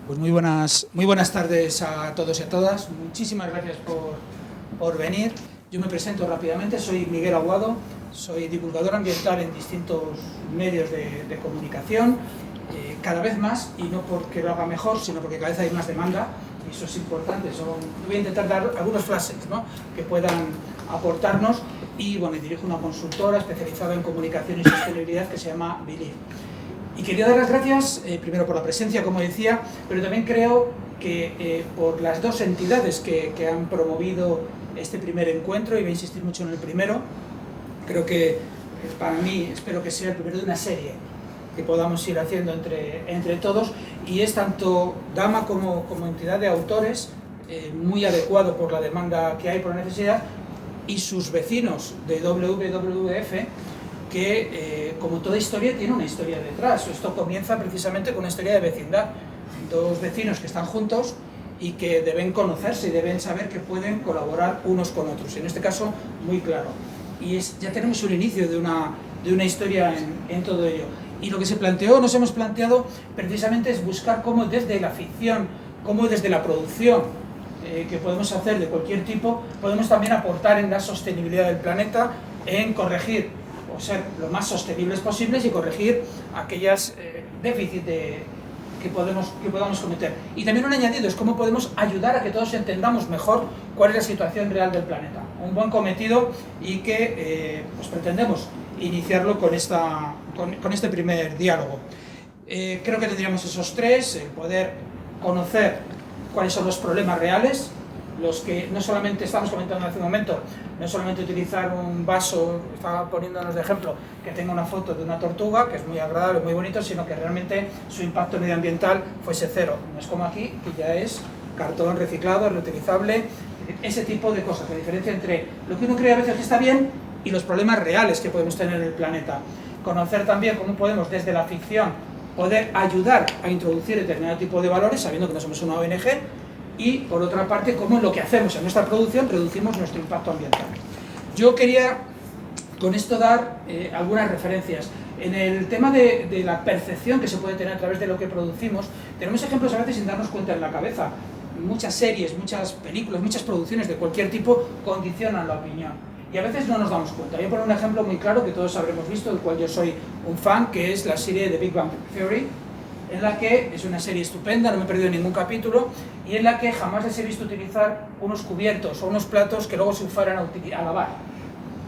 Pues muy buenas tardes a todos y a todas. Muchísimas gracias por venir. Yo me presento rápidamente, soy Miguel Aguado, soy divulgador ambiental en distintos medios de comunicación, cada vez más, y no porque lo haga mejor, sino porque cada vez hay más demanda, y eso es importante. Voy a intentar dar algunos flashes, ¿no?, que puedan aportarnos, y bueno, dirijo una consultora especializada en comunicación y sostenibilidad que se llama Believe. Y quería dar las gracias, primero por la presencia, como decía, pero también creo que por las dos entidades que han promovido este primer encuentro, y voy a insistir mucho en el primero. Creo que para mí, espero que sea el primero de una serie que podamos ir haciendo entre todos, y es tanto Dama como entidad de autores, muy adecuado por la demanda que hay, por la necesidad, y sus vecinos de WWF, que como toda historia tiene una historia detrás. Esto comienza precisamente con una historia de vecindad, dos vecinos que están juntos y que deben conocerse y deben saber que pueden colaborar unos con otros, en este caso muy claro. Y ya tenemos un inicio de una historia en todo ello. Y lo que nos hemos planteado precisamente es buscar cómo desde la ficción, cómo desde la producción que podemos hacer de cualquier tipo, podemos también aportar en la sostenibilidad del planeta, en corregir o ser lo más sostenibles posibles y corregir aquellas déficits que podamos cometer. Y también un añadido es cómo podemos ayudar a que todos entendamos mejor cuál es la situación real del planeta. Un buen cometido, y que pues pretendemos iniciarlo con este primer diálogo. Creo que tendríamos esos tres: el poder conocer cuáles son los problemas reales, los que no solamente estamos comentando hace un momento, no solamente utilizar un vaso, estaba poniéndonos de ejemplo, que tenga una foto de una tortuga, que es muy agradable, muy bonito, sino que realmente su impacto medioambiental fuese cero. No es como aquí, que ya es cartón reciclado, reutilizable, ese tipo de cosas, la diferencia entre lo que uno cree a veces que está bien y los problemas reales que podemos tener en el planeta. Conocer también cómo podemos desde la ficción poder ayudar a introducir determinado tipo de valores, sabiendo que no somos una ONG, y por otra parte cómo en lo que hacemos en nuestra producción reducimos nuestro impacto ambiental. Yo quería con esto dar algunas referencias. En el tema de la percepción que se puede tener a través de lo que producimos, tenemos ejemplos a veces sin darnos cuenta en la cabeza. Muchas series, muchas películas, muchas producciones de cualquier tipo condicionan la opinión, y a veces no nos damos cuenta. Voy a poner un ejemplo muy claro que todos habremos visto, del cual yo soy un fan, que es la serie de Big Bang Theory, en la que es una serie estupenda, no me he perdido ningún capítulo, y en la que jamás les he visto utilizar unos cubiertos o unos platos que luego se fueran a lavar.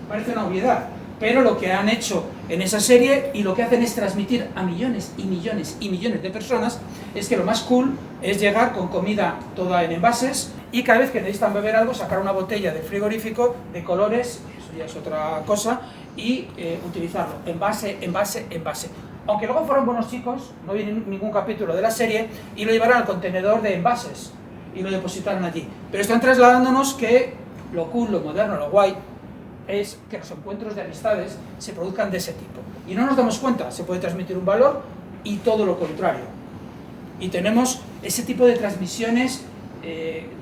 Parece una obviedad, pero lo que han hecho en esa serie, y lo que hacen es transmitir a millones y millones y millones de personas, es que lo más cool es llegar con comida toda en envases, y cada vez que necesitan beber algo, sacar una botella del frigorífico de colores, eso ya es otra cosa, y utilizarlo, envase, envase, envase. Aunque luego fueron buenos chicos, no vi ningún capítulo de la serie, y lo llevaron al contenedor de envases y lo depositaron allí. Pero están trasladándonos que lo cool, lo moderno, lo guay, es que los encuentros de amistades se produzcan de ese tipo. Y no nos damos cuenta, se puede transmitir un valor y todo lo contrario. Y tenemos ese tipo de transmisiones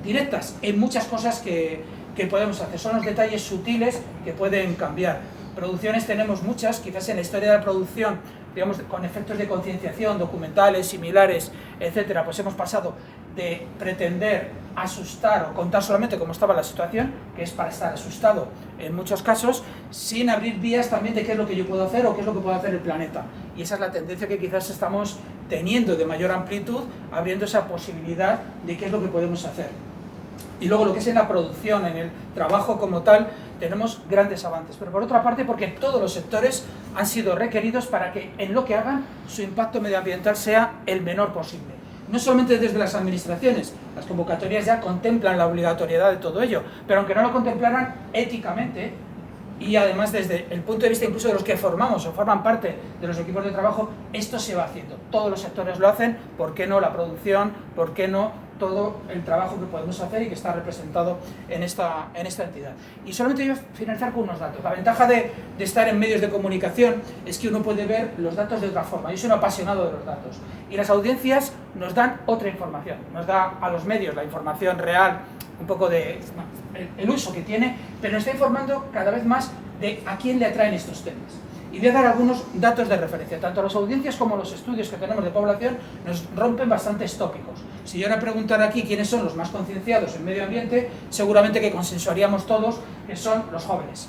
directas en muchas cosas que podemos hacer. Son los detalles sutiles que pueden cambiar. Producciones tenemos muchas, quizás en la historia de la producción, digamos, con efectos de concienciación, documentales, similares, etcétera, pues hemos pasado de pretender asustar o contar solamente cómo estaba la situación, que es para estar asustado en muchos casos, sin abrir vías también de qué es lo que yo puedo hacer o qué es lo que puede hacer el planeta. Y esa es la tendencia que quizás estamos teniendo de mayor amplitud, abriendo esa posibilidad de qué es lo que podemos hacer. Y luego lo que es en la producción, en el trabajo como tal, tenemos grandes avances, pero por otra parte porque todos los sectores han sido requeridos para que en lo que hagan su impacto medioambiental sea el menor posible. No solamente desde las administraciones, las convocatorias ya contemplan la obligatoriedad de todo ello, pero aunque no lo contemplaran éticamente, y además desde el punto de vista incluso de los que formamos o forman parte de los equipos de trabajo, esto se va haciendo. Todos los sectores lo hacen, ¿por qué no la producción? ¿Por qué no todo el trabajo que podemos hacer y que está representado en esta entidad? Y solamente voy a finalizar con unos datos. La ventaja de estar en medios de comunicación es que uno puede ver los datos de otra forma. Yo soy un apasionado de los datos, y las audiencias nos dan otra información, nos da a los medios la información real, un poco de el uso que tiene, pero nos está informando cada vez más de a quién le atraen estos temas. y voy a dar algunos datos de referencia. Tanto las audiencias como los estudios que tenemos de población nos rompen bastantes tópicos. Si yo ahora preguntara aquí quiénes son los más concienciados en medio ambiente, seguramente que consensuaríamos todos que son los jóvenes.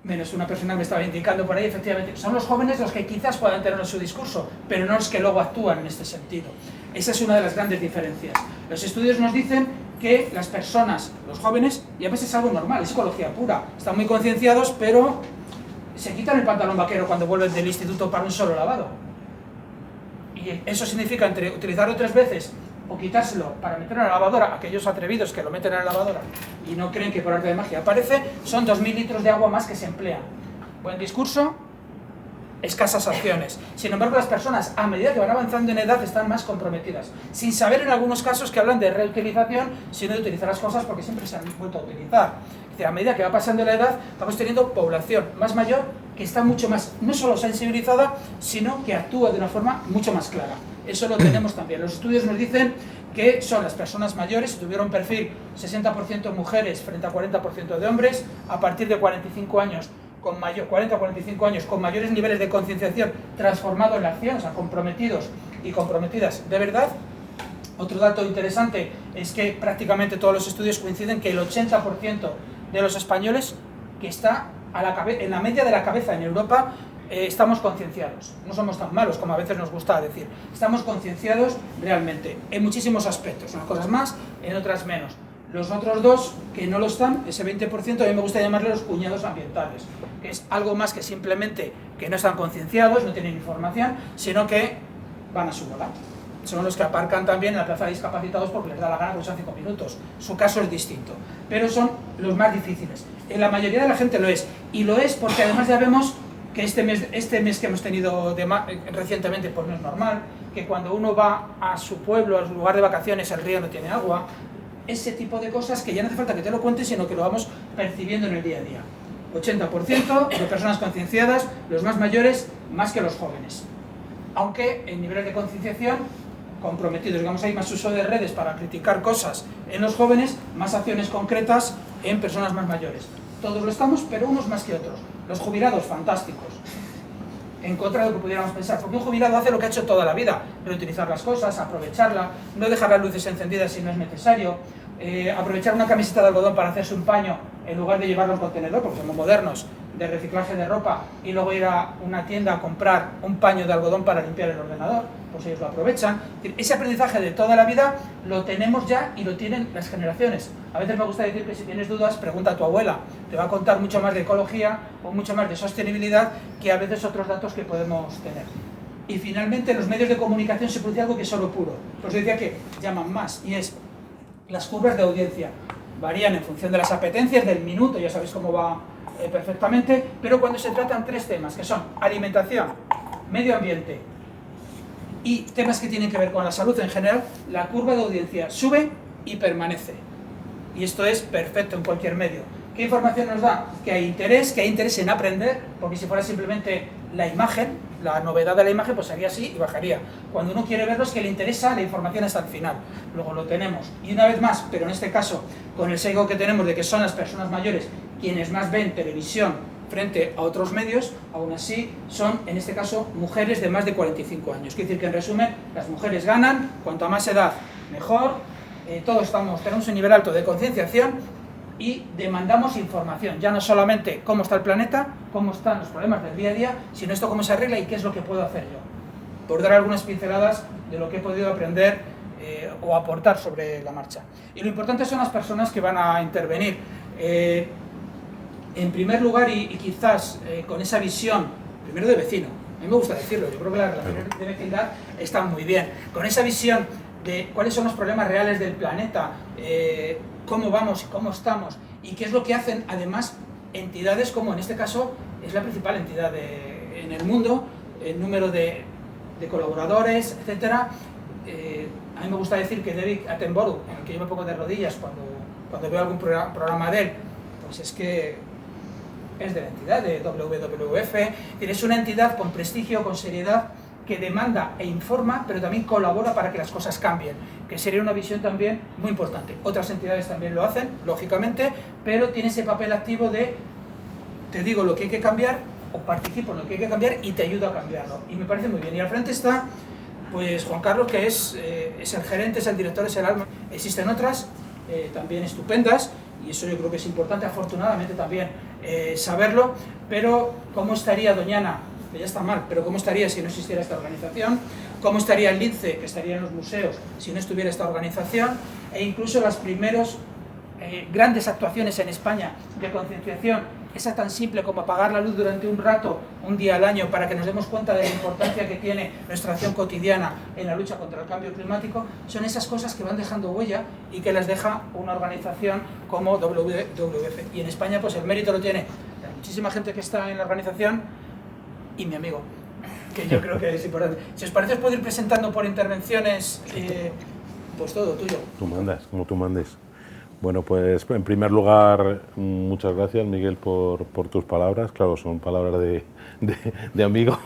Menos una persona que me estaba indicando por ahí, efectivamente, son los jóvenes los que quizás puedan tener su discurso, pero no los que luego actúan en este sentido. Esa es una de las grandes diferencias. Los estudios nos dicen que las personas, los jóvenes, y a veces es algo normal, es psicología pura, están muy concienciados, pero se quitan el pantalón vaquero cuando vuelven del instituto para un solo lavado. Y eso significa entre utilizarlo 3 veces o quitárselo para meterlo en la lavadora, aquellos atrevidos que lo meten en la lavadora y no creen que por arte de magia aparece, son 2000 litros de agua más que se emplean. Buen discurso, escasas acciones. Sin embargo, las personas, a medida que van avanzando en edad, están más comprometidas, sin saber en algunos casos que hablan de reutilización, sino de utilizar las cosas porque siempre se han vuelto a utilizar. Es decir, a medida que va pasando la edad, vamos teniendo población más mayor que está mucho más, no solo sensibilizada, sino que actúa de una forma mucho más clara. Eso lo tenemos también. Los estudios nos dicen que son las personas mayores, si tuvieron perfil 60% mujeres frente a 40% de hombres, a partir de 45 años, 40 o 45 años, con mayores niveles de concienciación transformado en la acción, o sea, comprometidos y comprometidas de verdad. Otro dato interesante es que prácticamente todos los estudios coinciden que el 80% de los españoles que está en la media de la cabeza en Europa estamos concienciados. No somos tan malos como a veces nos gusta decir. Estamos concienciados realmente en muchísimos aspectos, en unas cosas más, en otras menos. Los otros dos que no lo están, ese 20%, a mí me gusta llamarle los cuñados ambientales, que es algo más que simplemente que no están concienciados, no tienen información, sino que van a su bola. Son los que aparcan también en la plaza de discapacitados porque les da la gana, pues son 5 minutos. Su caso es distinto, pero son los más difíciles. En la mayoría de la gente lo es, y lo es porque además ya vemos que este mes que hemos tenido recientemente, pues no es normal, que cuando uno va a su pueblo, a su lugar de vacaciones, el río no tiene agua, ese tipo de cosas que ya no hace falta que te lo cuentes, sino que lo vamos percibiendo en el día a día. 80% de personas concienciadas, los más mayores, más que los jóvenes. Aunque en niveles de concienciación comprometidos, digamos, hay más uso de redes para criticar cosas en los jóvenes, más acciones concretas en personas más mayores. Todos lo estamos, pero unos más que otros. Los jubilados, fantásticos, en contra de lo que pudiéramos pensar, porque un jubilado hace lo que ha hecho toda la vida, reutilizar las cosas, aprovecharla, no dejar las luces encendidas si no es necesario, aprovechar una camiseta de algodón para hacerse un paño en lugar de llevarlo al contenedor, porque somos modernos, de reciclaje de ropa, y luego ir a una tienda a comprar un paño de algodón para limpiar el ordenador, pues ellos lo aprovechan. Ese aprendizaje de toda la vida lo tenemos ya y lo tienen las generaciones. A veces me gusta decir que si tienes dudas, pregunta a tu abuela, te va a contar mucho más de ecología o mucho más de sostenibilidad que a veces otros datos que podemos tener. Y finalmente en los medios de comunicación se produce algo que es oro puro. Pues decía que llaman más, y es las curvas de audiencia. Varían en función de las apetencias del minuto, ya sabéis cómo va perfectamente, pero cuando se tratan 3 temas, que son alimentación, medio ambiente y temas que tienen que ver con la salud en general, la curva de audiencia sube y permanece. Y esto es perfecto en cualquier medio. ¿Qué información nos da? Que hay interés en aprender, porque si fuera simplemente la imagen, la novedad de la imagen, pues sería así y bajaría. Cuando uno quiere verlo es que le interesa la información hasta el final. Luego lo tenemos. Y una vez más, pero en este caso, con el sesgo que tenemos de que son las personas mayores quienes más ven televisión frente a otros medios, aún así son, en este caso, mujeres de más de 45 años. Quiere decir que, en resumen, las mujeres ganan, cuanto más edad, mejor. Todos tenemos un nivel alto de concienciación y demandamos información, ya no solamente cómo está el planeta, cómo están los problemas del día a día, sino esto cómo se arregla y qué es lo que puedo hacer yo. Por dar algunas pinceladas de lo que he podido aprender o aportar sobre la marcha. Y lo importante son las personas que van a intervenir. En primer lugar, y quizás con esa visión, primero de vecino, a mí me gusta decirlo, yo creo que las relaciones de vecindad están muy bien, con esa visión de cuáles son los problemas reales del planeta, cómo vamos y cómo estamos, y qué es lo que hacen además entidades como en este caso es la principal entidad en el mundo, el número de colaboradores, etcétera. A mí me gusta decir que David Attenborough, en el que yo me pongo de rodillas cuando veo algún programa de él, pues es que es de la entidad de WWF, es una entidad con prestigio, con seriedad, que demanda e informa, pero también colabora para que las cosas cambien, que sería una visión también muy importante. Otras entidades también lo hacen, lógicamente, pero tiene ese papel activo de te digo lo que hay que cambiar o participo en lo que hay que cambiar y te ayudo a cambiarlo. Y me parece muy bien. Y al frente está pues Juan Carlos, que es el gerente, es el director, es el alma. Existen otras también estupendas, y eso yo creo que es importante, afortunadamente también saberlo, pero ¿cómo estaría Doñana? Que ya está mal, pero ¿cómo estaría si no existiera esta organización? ¿Cómo estaría el Lince, que estaría en los museos, si no estuviera esta organización? E incluso las primeras grandes actuaciones en España de concienciación, esa tan simple como apagar la luz durante un rato, un día al año, para que nos demos cuenta de la importancia que tiene nuestra acción cotidiana en la lucha contra el cambio climático, son esas cosas que van dejando huella y que las deja una organización como WWF. Y en España pues el mérito lo tiene muchísima gente que está en la organización y mi amigo, que yo creo que es importante. Si os parece, os puedo ir presentando por intervenciones, pues todo tuyo. Tú mandas, como tú mandes. Bueno, pues en primer lugar, muchas gracias, Miguel, por tus palabras. Claro, son palabras de amigo.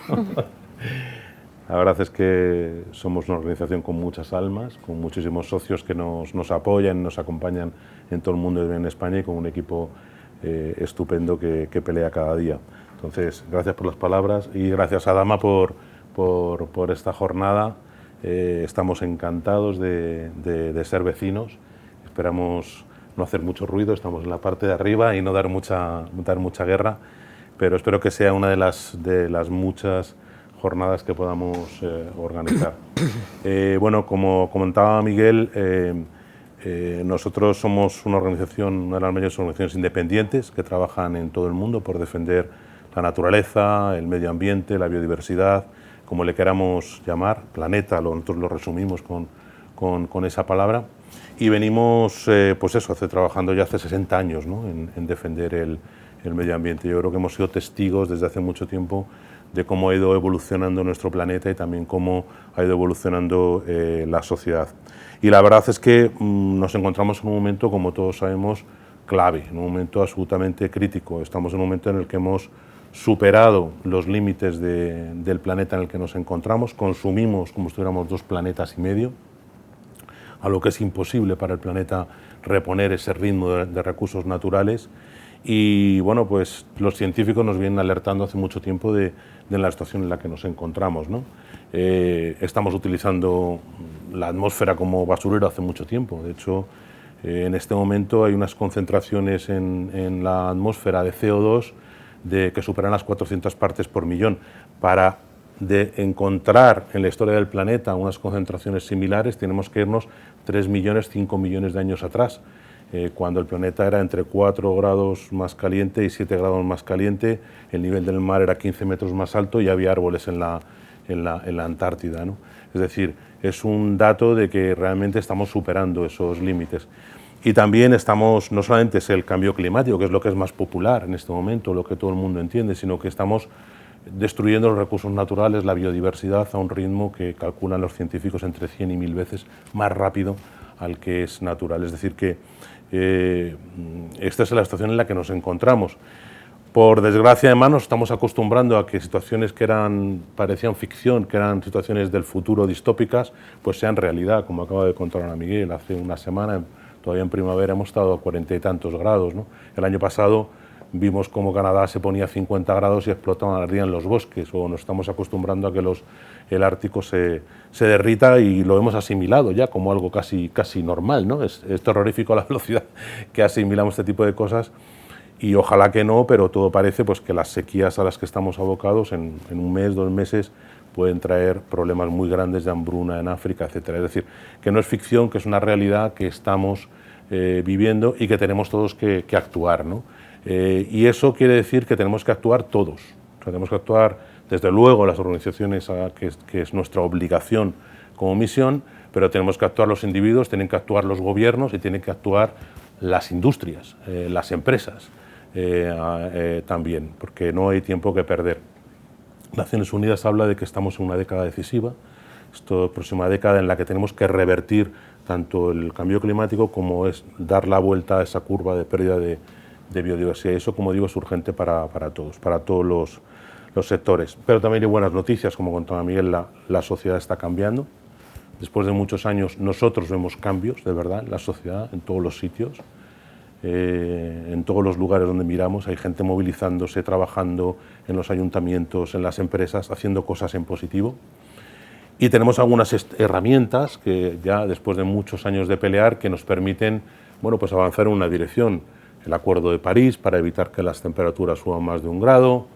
La verdad es que somos una organización con muchas almas, con muchísimos socios que nos apoyan, nos acompañan en todo el mundo en España y con un equipo estupendo que pelea cada día. Entonces, gracias por las palabras y gracias a Dama por esta jornada. Estamos encantados de ser vecinos. Esperamos no hacer mucho ruido, estamos en la parte de arriba y no dar mucha guerra, pero espero que sea una de las muchas jornadas que podamos organizar. Bueno, como comentaba Miguel, nosotros somos una organización, una de las mayores organizaciones independientes que trabajan en todo el mundo por defender la naturaleza, el medio ambiente, la biodiversidad, como le queramos llamar, planeta, nosotros lo resumimos con esa palabra. Y venimos, pues eso, trabajando ya hace 60 años, ¿no?, en defender el medio ambiente. Yo creo que hemos sido testigos desde hace mucho tiempo de cómo ha ido evolucionando nuestro planeta y también cómo ha ido evolucionando la sociedad. Y la verdad es que nos encontramos en un momento, como todos sabemos, clave, en un momento absolutamente crítico. Estamos en un momento en el que hemos superado los límites del planeta en el que nos encontramos, consumimos como si tuviéramos 2 planetas y medio, a lo que es imposible para el planeta reponer ese ritmo de recursos naturales. Y bueno, pues los científicos nos vienen alertando hace mucho tiempo de la situación en la que nos encontramos, ¿no? Estamos utilizando la atmósfera como basurero hace mucho tiempo. De hecho, en este momento hay unas concentraciones en la atmósfera de CO2 que superan las 400 partes por millón. Para encontrar en la historia del planeta unas concentraciones similares tenemos que irnos 3 millones, 5 millones de años atrás, cuando el planeta era entre 4 grados más caliente y 7 grados más caliente, el nivel del mar era 15 metros más alto y había árboles en la Antártida, ¿no? Es decir, es un dato de que realmente estamos superando esos límites. Y también estamos, no solamente es el cambio climático, que es lo que es más popular en este momento, lo que todo el mundo entiende, sino que estamos destruyendo los recursos naturales, la biodiversidad, a un ritmo que calculan los científicos entre 100 y 1000 veces más rápido al que es natural. Es decir, que esta es la situación en la que nos encontramos. Por desgracia, además, nos estamos acostumbrando a que situaciones que parecían ficción, que eran situaciones del futuro distópicas, pues sean realidad, como acaba de contar Ana Miguel. Hace una semana, todavía en primavera, hemos estado a 40 y tantos grados, ¿no? El año pasado vimos cómo Canadá se ponía a 50 grados y explotaban, ardían los bosques, o nos estamos acostumbrando a que el Ártico se derrita y lo hemos asimilado ya como algo casi normal, ¿no? Es terrorífico la velocidad que asimilamos este tipo de cosas y ojalá que no, pero todo parece pues, que las sequías a las que estamos abocados en un mes, 2 meses, pueden traer problemas muy grandes de hambruna en África, etcétera. Es decir, que no es ficción, que es una realidad que estamos viviendo y que tenemos todos que actuar, ¿no? Y eso quiere decir que tenemos que actuar todos. O sea, tenemos que actuar, desde luego, las organizaciones, que es nuestra obligación como misión, pero tenemos que actuar los individuos, tienen que actuar los gobiernos y tienen que actuar las industrias, las empresas también, porque no hay tiempo que perder. Naciones Unidas habla de que estamos en una década decisiva, esta próxima década en la que tenemos que revertir tanto el cambio climático como es dar la vuelta a esa curva de pérdida de biodiversidad. Y eso, como digo, es urgente para todos los sectores. Pero también hay buenas noticias, como contaba Miguel, la sociedad está cambiando. Después de muchos años nosotros vemos cambios, de verdad, en la sociedad, en todos los sitios. en todos los lugares donde miramos hay gente movilizándose, trabajando en los ayuntamientos, en las empresas, haciendo cosas en positivo. Y tenemos algunas herramientas que ya después de muchos años de pelear que nos permiten, bueno, pues avanzar en una dirección. El Acuerdo de París para evitar que las temperaturas suban más de 1 grado.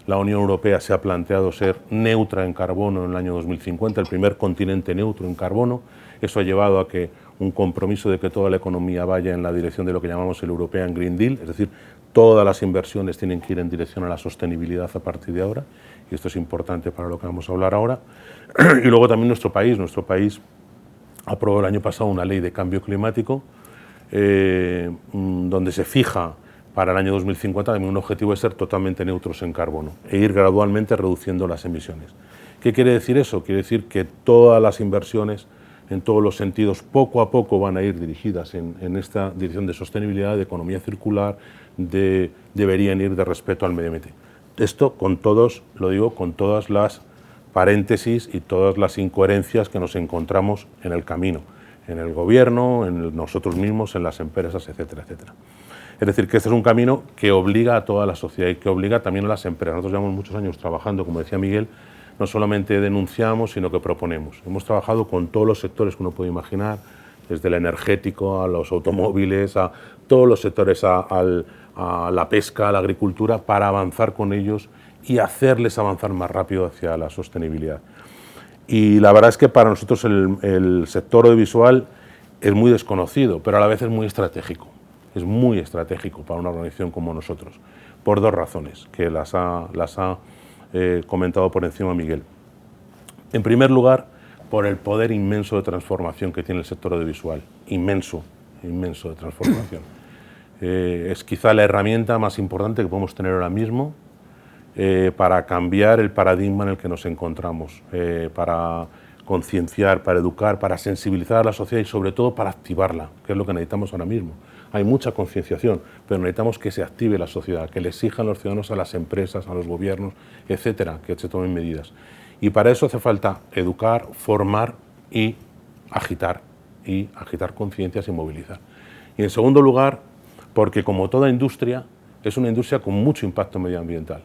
La Unión Europea se ha planteado ser neutra en carbono en el año 2050, el primer continente neutro en carbono. Eso ha llevado a que un compromiso de que toda la economía vaya en la dirección de lo que llamamos el European Green Deal, es decir, todas las inversiones tienen que ir en dirección a la sostenibilidad a partir de ahora, y esto es importante para lo que vamos a hablar ahora. Y luego también nuestro país aprobó el año pasado una ley de cambio climático donde se fija para el año 2050 también un objetivo de ser totalmente neutros en carbono e ir gradualmente reduciendo las emisiones. ¿Qué quiere decir eso? Quiere decir que todas las inversiones en todos los sentidos poco a poco van a ir dirigidas en esta dirección de sostenibilidad, de economía circular, deberían ir de respeto al medio ambiente. Esto con todos, lo digo, con todas las paréntesis y todas las incoherencias que nos encontramos en el camino, en el gobierno, en nosotros mismos, en las empresas, etcétera, etcétera. Es decir, que este es un camino que obliga a toda la sociedad y que obliga también a las empresas. Nosotros llevamos muchos años trabajando, como decía Miguel, no solamente denunciamos, sino que proponemos. Hemos trabajado con todos los sectores que uno puede imaginar, desde el energético, a los automóviles, a todos los sectores, a la pesca, a la agricultura, para avanzar con ellos y hacerles avanzar más rápido hacia la sostenibilidad. Y la verdad es que para nosotros el sector audiovisual es muy desconocido, pero a la vez es muy estratégico. Es muy estratégico para una organización como nosotros, por dos razones, que las ha comentado por encima Miguel. En primer lugar, por el poder inmenso de transformación que tiene el sector audiovisual, inmenso de transformación. Es quizá la herramienta más importante que podemos tener ahora mismo para cambiar el paradigma en el que nos encontramos, para concienciar, para educar, para sensibilizar a la sociedad y sobre todo para activarla, que es lo que necesitamos ahora mismo. Hay mucha concienciación, pero necesitamos que se active la sociedad, que le exijan los ciudadanos a las empresas, a los gobiernos, etcétera, que se tomen medidas. Y para eso hace falta educar, formar y agitar conciencias y movilizar. Y en segundo lugar, porque como toda industria, es una industria con mucho impacto medioambiental.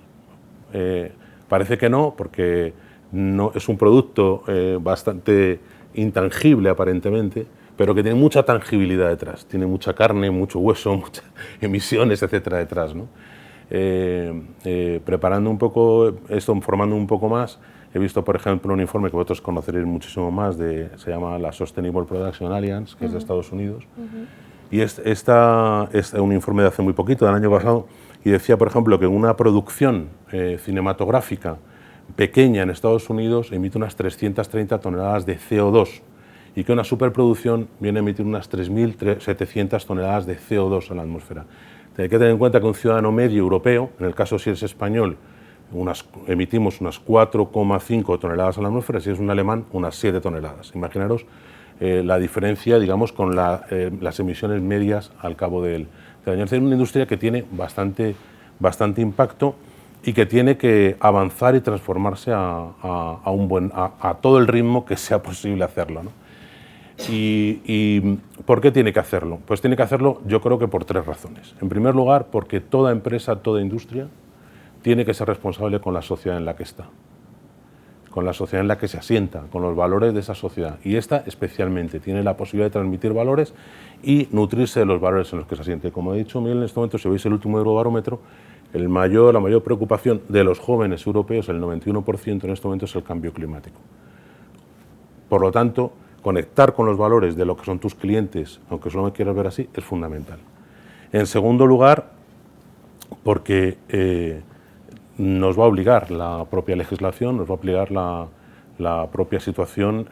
Parece que no, porque no, es un producto bastante intangible aparentemente, pero que tiene mucha tangibilidad detrás, tiene mucha carne, mucho hueso, muchas emisiones, etcétera, detrás, ¿no? Preparando un poco esto, formando un poco más, he visto, por ejemplo, un informe que vosotros conoceréis muchísimo más, se llama la Sustainable Production Alliance, que es de Estados Unidos, y es un informe de hace muy poquito, del año pasado, y decía, por ejemplo, que una producción cinematográfica pequeña en Estados Unidos emite unas 330 toneladas de CO2, y que una superproducción viene a emitir unas 3.700 toneladas de CO2 a la atmósfera. Hay que tener en cuenta que un ciudadano medio europeo, en el caso si eres español, emitimos unas 4,5 toneladas a la atmósfera, si es un alemán, unas 7 toneladas. Imaginaros la diferencia, digamos, con las emisiones medias al cabo del año. Es una industria que tiene bastante impacto y que tiene que avanzar y transformarse a todo el ritmo que sea posible hacerlo, ¿no? ¿Y por qué tiene que hacerlo? Pues tiene que hacerlo, yo creo que por tres razones. En primer lugar, porque toda empresa, toda industria tiene que ser responsable con la sociedad en la que está, con la sociedad en la que se asienta, con los valores de esa sociedad. Y esta especialmente tiene la posibilidad de transmitir valores y nutrirse de los valores en los que se asiente. Como he dicho, Miguel, en este momento, si veis el último Eurobarómetro, la mayor preocupación de los jóvenes europeos, el 91% en este momento, es el cambio climático. Por lo tanto, conectar con los valores de lo que son tus clientes, aunque solo me quieras ver así, es fundamental. En segundo lugar, porque nos va a obligar la propia legislación, nos va a obligar la propia situación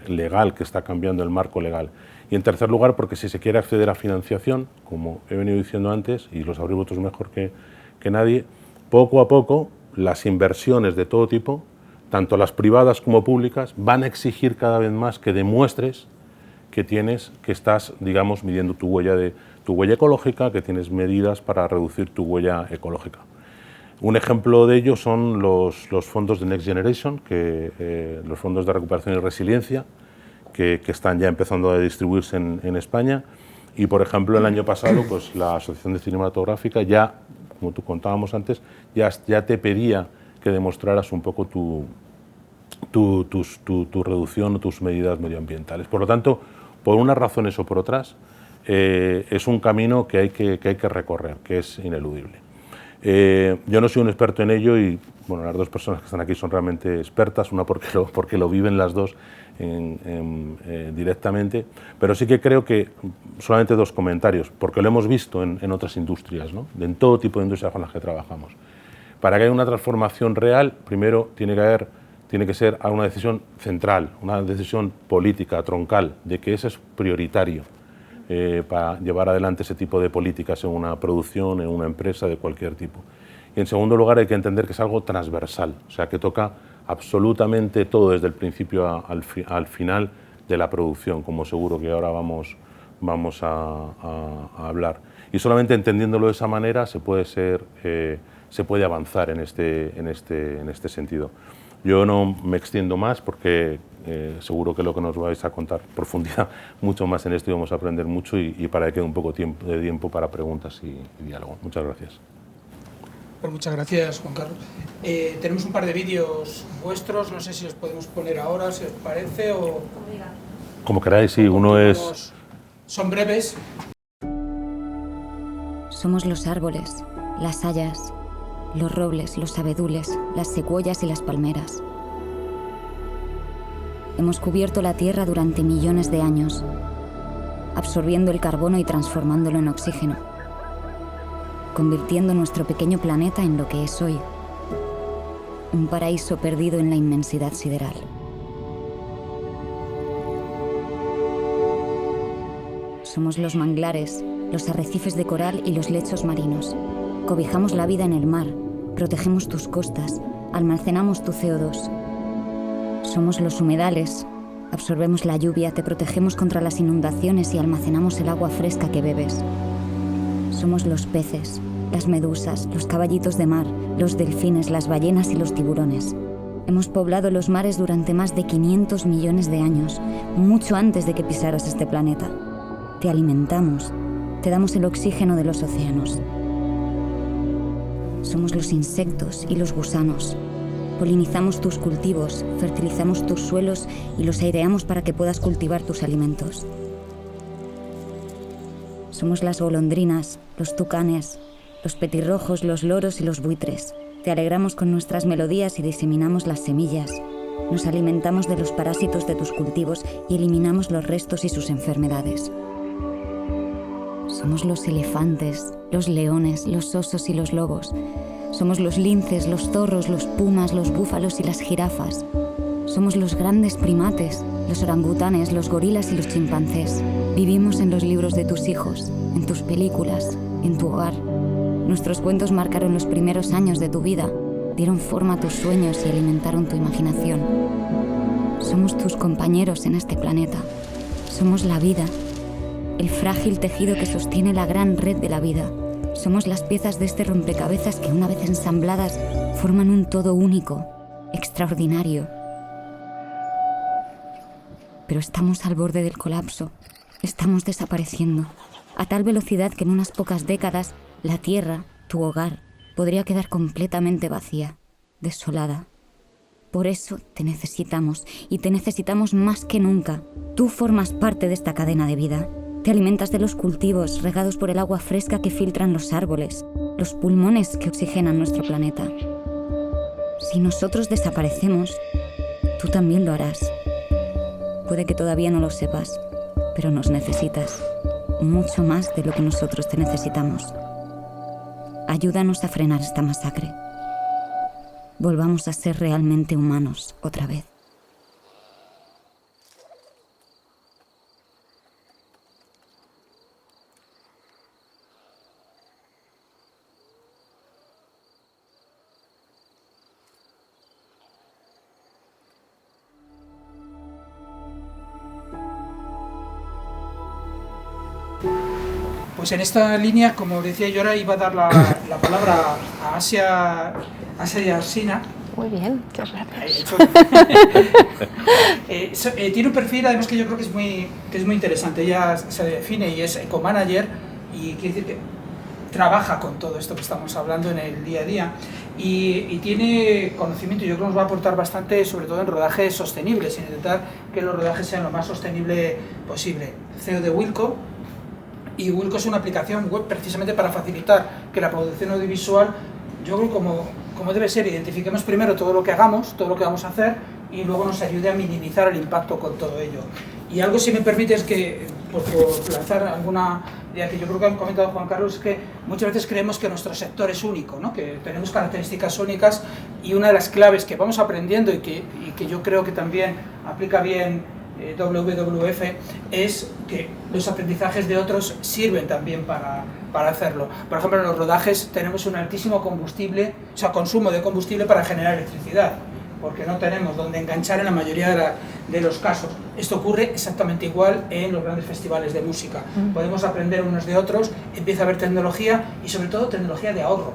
legal que está cambiando el marco legal. Y en tercer lugar, porque si se quiere acceder a financiación, como he venido diciendo antes, y lo sabréis vosotros mejor que nadie, poco a poco las inversiones de todo tipo, tanto las privadas como públicas, van a exigir cada vez más que demuestres que estás, digamos, midiendo tu huella ecológica, que tienes medidas para reducir tu huella ecológica. Un ejemplo de ello son los fondos de Next Generation, los fondos de recuperación y resiliencia, que están ya empezando a distribuirse en España Y, por ejemplo, el año pasado, pues la Asociación Cinematográfica ya, como tú contábamos antes, ya te pedía que demostraras un poco tu reducción o tus medidas medioambientales. Por lo tanto, por unas razones o por otras, es un camino que hay que recorrer, que es ineludible. Yo no soy un experto en ello y bueno, las dos personas que están aquí son realmente expertas, una porque lo viven las dos directamente, pero sí que creo que solamente dos comentarios, porque lo hemos visto en otras industrias, ¿no? En todo tipo de industrias con las que trabajamos. Para que haya una transformación real, primero tiene que ser una decisión central, una decisión política, troncal, de que eso es prioritario para llevar adelante ese tipo de políticas en una producción, en una empresa de cualquier tipo. Y en segundo lugar hay que entender que es algo transversal, o sea, que toca absolutamente todo desde el principio al final de la producción, como seguro que ahora vamos a hablar. Y solamente entendiéndolo de esa manera se puede avanzar en este sentido. Yo no me extiendo más porque seguro que lo que nos vais a contar profundidad mucho más en esto y vamos a aprender mucho y para que quede un poco de tiempo para preguntas y diálogo. Muchas gracias. Pues muchas gracias, Juan Carlos. Tenemos un par de vídeos vuestros, no sé si los podemos poner ahora, si os parece, o... Como queráis, sí, uno es... Son breves. Somos los árboles, las hayas, los robles, los abedules, las secuoyas y las palmeras. Hemos cubierto la Tierra durante millones de años, absorbiendo el carbono y transformándolo en oxígeno, convirtiendo nuestro pequeño planeta en lo que es hoy, un paraíso perdido en la inmensidad sideral. Somos los manglares, los arrecifes de coral y los lechos marinos. Cobijamos la vida en el mar, protegemos tus costas, almacenamos tu CO2. Somos los humedales, absorbemos la lluvia, te protegemos contra las inundaciones y almacenamos el agua fresca que bebes. Somos los peces, las medusas, los caballitos de mar, los delfines, las ballenas y los tiburones. Hemos poblado los mares durante más de 500 millones de años, mucho antes de que pisaras este planeta. Te alimentamos, te damos el oxígeno de los océanos. Somos los insectos y los gusanos. Polinizamos tus cultivos, fertilizamos tus suelos y los aireamos para que puedas cultivar tus alimentos. Somos las golondrinas, los tucanes, los petirrojos, los loros y los buitres. Te alegramos con nuestras melodías y diseminamos las semillas. Nos alimentamos de los parásitos de tus cultivos y eliminamos los restos y sus enfermedades. Somos los elefantes, los leones, los osos y los lobos. Somos los linces, los zorros, los pumas, los búfalos y las jirafas. Somos los grandes primates, los orangutanes, los gorilas y los chimpancés. Vivimos en los libros de tus hijos, en tus películas, en tu hogar. Nuestros cuentos marcaron los primeros años de tu vida, dieron forma a tus sueños y alimentaron tu imaginación. Somos tus compañeros en este planeta. Somos la vida, el frágil tejido que sostiene la gran red de la vida. Somos las piezas de este rompecabezas que, una vez ensambladas, forman un todo único, extraordinario. Pero estamos al borde del colapso. Estamos desapareciendo. A tal velocidad que en unas pocas décadas, la Tierra, tu hogar, podría quedar completamente vacía, desolada. Por eso te necesitamos, y te necesitamos más que nunca. Tú formas parte de esta cadena de vida. Te alimentas de los cultivos regados por el agua fresca que filtran los árboles, los pulmones que oxigenan nuestro planeta. Si nosotros desaparecemos, tú también lo harás. Puede que todavía no lo sepas, pero nos necesitas, mucho más de lo que nosotros te necesitamos. Ayúdanos a frenar esta masacre. Volvamos a ser realmente humanos otra vez. Pues en esta línea, como decía yo ahora, iba a dar la palabra a Asia Yarsina, Muy bien, muchas gracias. Tiene un perfil, además, que yo creo que es muy interesante. Ella se define y es eco-manager, y quiere decir que trabaja con todo esto que estamos hablando en el día a día, y tiene conocimiento, yo creo que nos va a aportar bastante, sobre todo en rodajes sostenibles, sin intentar que los rodajes sean lo más sostenible posible. CEO de Wilco, y Wilco es una aplicación web precisamente para facilitar que la producción audiovisual, yo creo, como debe ser, identifiquemos primero todo lo que hagamos, todo lo que vamos a hacer, y luego nos ayude a minimizar el impacto con todo ello. Y algo, si me permites, que por lanzar alguna idea que yo creo que ha comentado Juan Carlos, es que muchas veces creemos que nuestro sector es único, ¿no? Que tenemos características únicas, y una de las claves que vamos aprendiendo y que yo creo que también aplica bien WWF es que los aprendizajes de otros sirven también para hacerlo. Por ejemplo, en los rodajes tenemos un altísimo consumo de combustible para generar electricidad, porque no tenemos donde enganchar en la mayoría de los casos. Esto ocurre exactamente igual en los grandes festivales de música. Podemos aprender unos de otros, empieza a haber tecnología, y sobre todo tecnología de ahorro.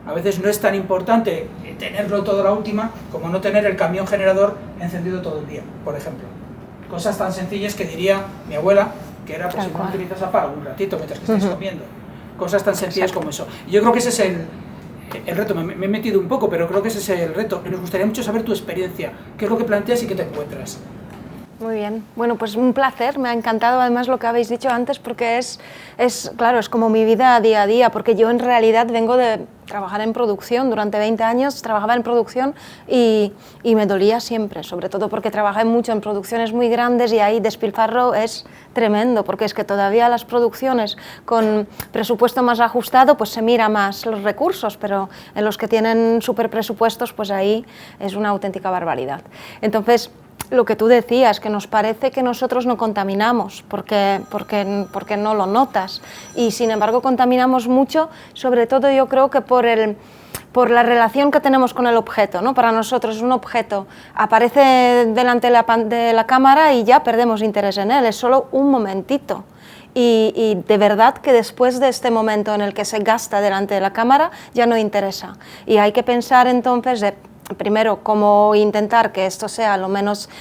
A veces no es tan importante tenerlo todo a la última como no tener el camión generador encendido todo el día, por ejemplo. Cosas tan sencillas que diría mi abuela, que era, pues, si no utilizas, apaga un ratito mientras que estáis comiendo. Cosas tan sencillas como eso. Y yo creo que ese es el reto. Me he metido un poco, pero creo que ese es el reto. Y nos gustaría mucho saber tu experiencia, qué es lo que planteas y qué te encuentras. Muy bien, bueno, pues un placer, me ha encantado además lo que habéis dicho antes, porque claro, es como mi vida día a día, porque yo en realidad vengo de trabajar en producción, durante 20 años trabajaba en producción y me dolía siempre, sobre todo porque trabajé mucho en producciones muy grandes y ahí despilfarro es tremendo, porque es que todavía las producciones con presupuesto más ajustado pues se mira más los recursos, pero en los que tienen super presupuestos pues ahí es una auténtica barbaridad. Entonces, lo que tú decías, que nos parece que nosotros no contaminamos porque no lo notas, y sin embargo contaminamos mucho, sobre todo yo creo que por la relación que tenemos con el objeto, ¿no? Para nosotros un objeto aparece delante de la cámara y ya perdemos interés en él, es solo un momentito. Y de verdad que después de este momento en el que se gasta delante de la cámara ya no interesa. Y hay que pensar entonces primero, cómo intentar que esto sea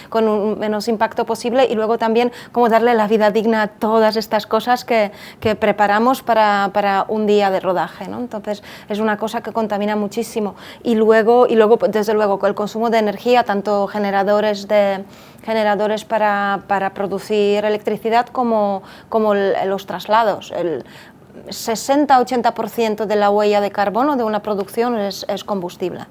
con un menos impacto posible, y luego también cómo darle la vida digna a todas estas cosas que preparamos para un día de rodaje, ¿no? Entonces es una cosa que contamina muchísimo. Y luego desde luego, con el consumo de energía, tanto generadores para producir electricidad como los traslados. El 60-80% de la huella de carbono de una producción es combustible.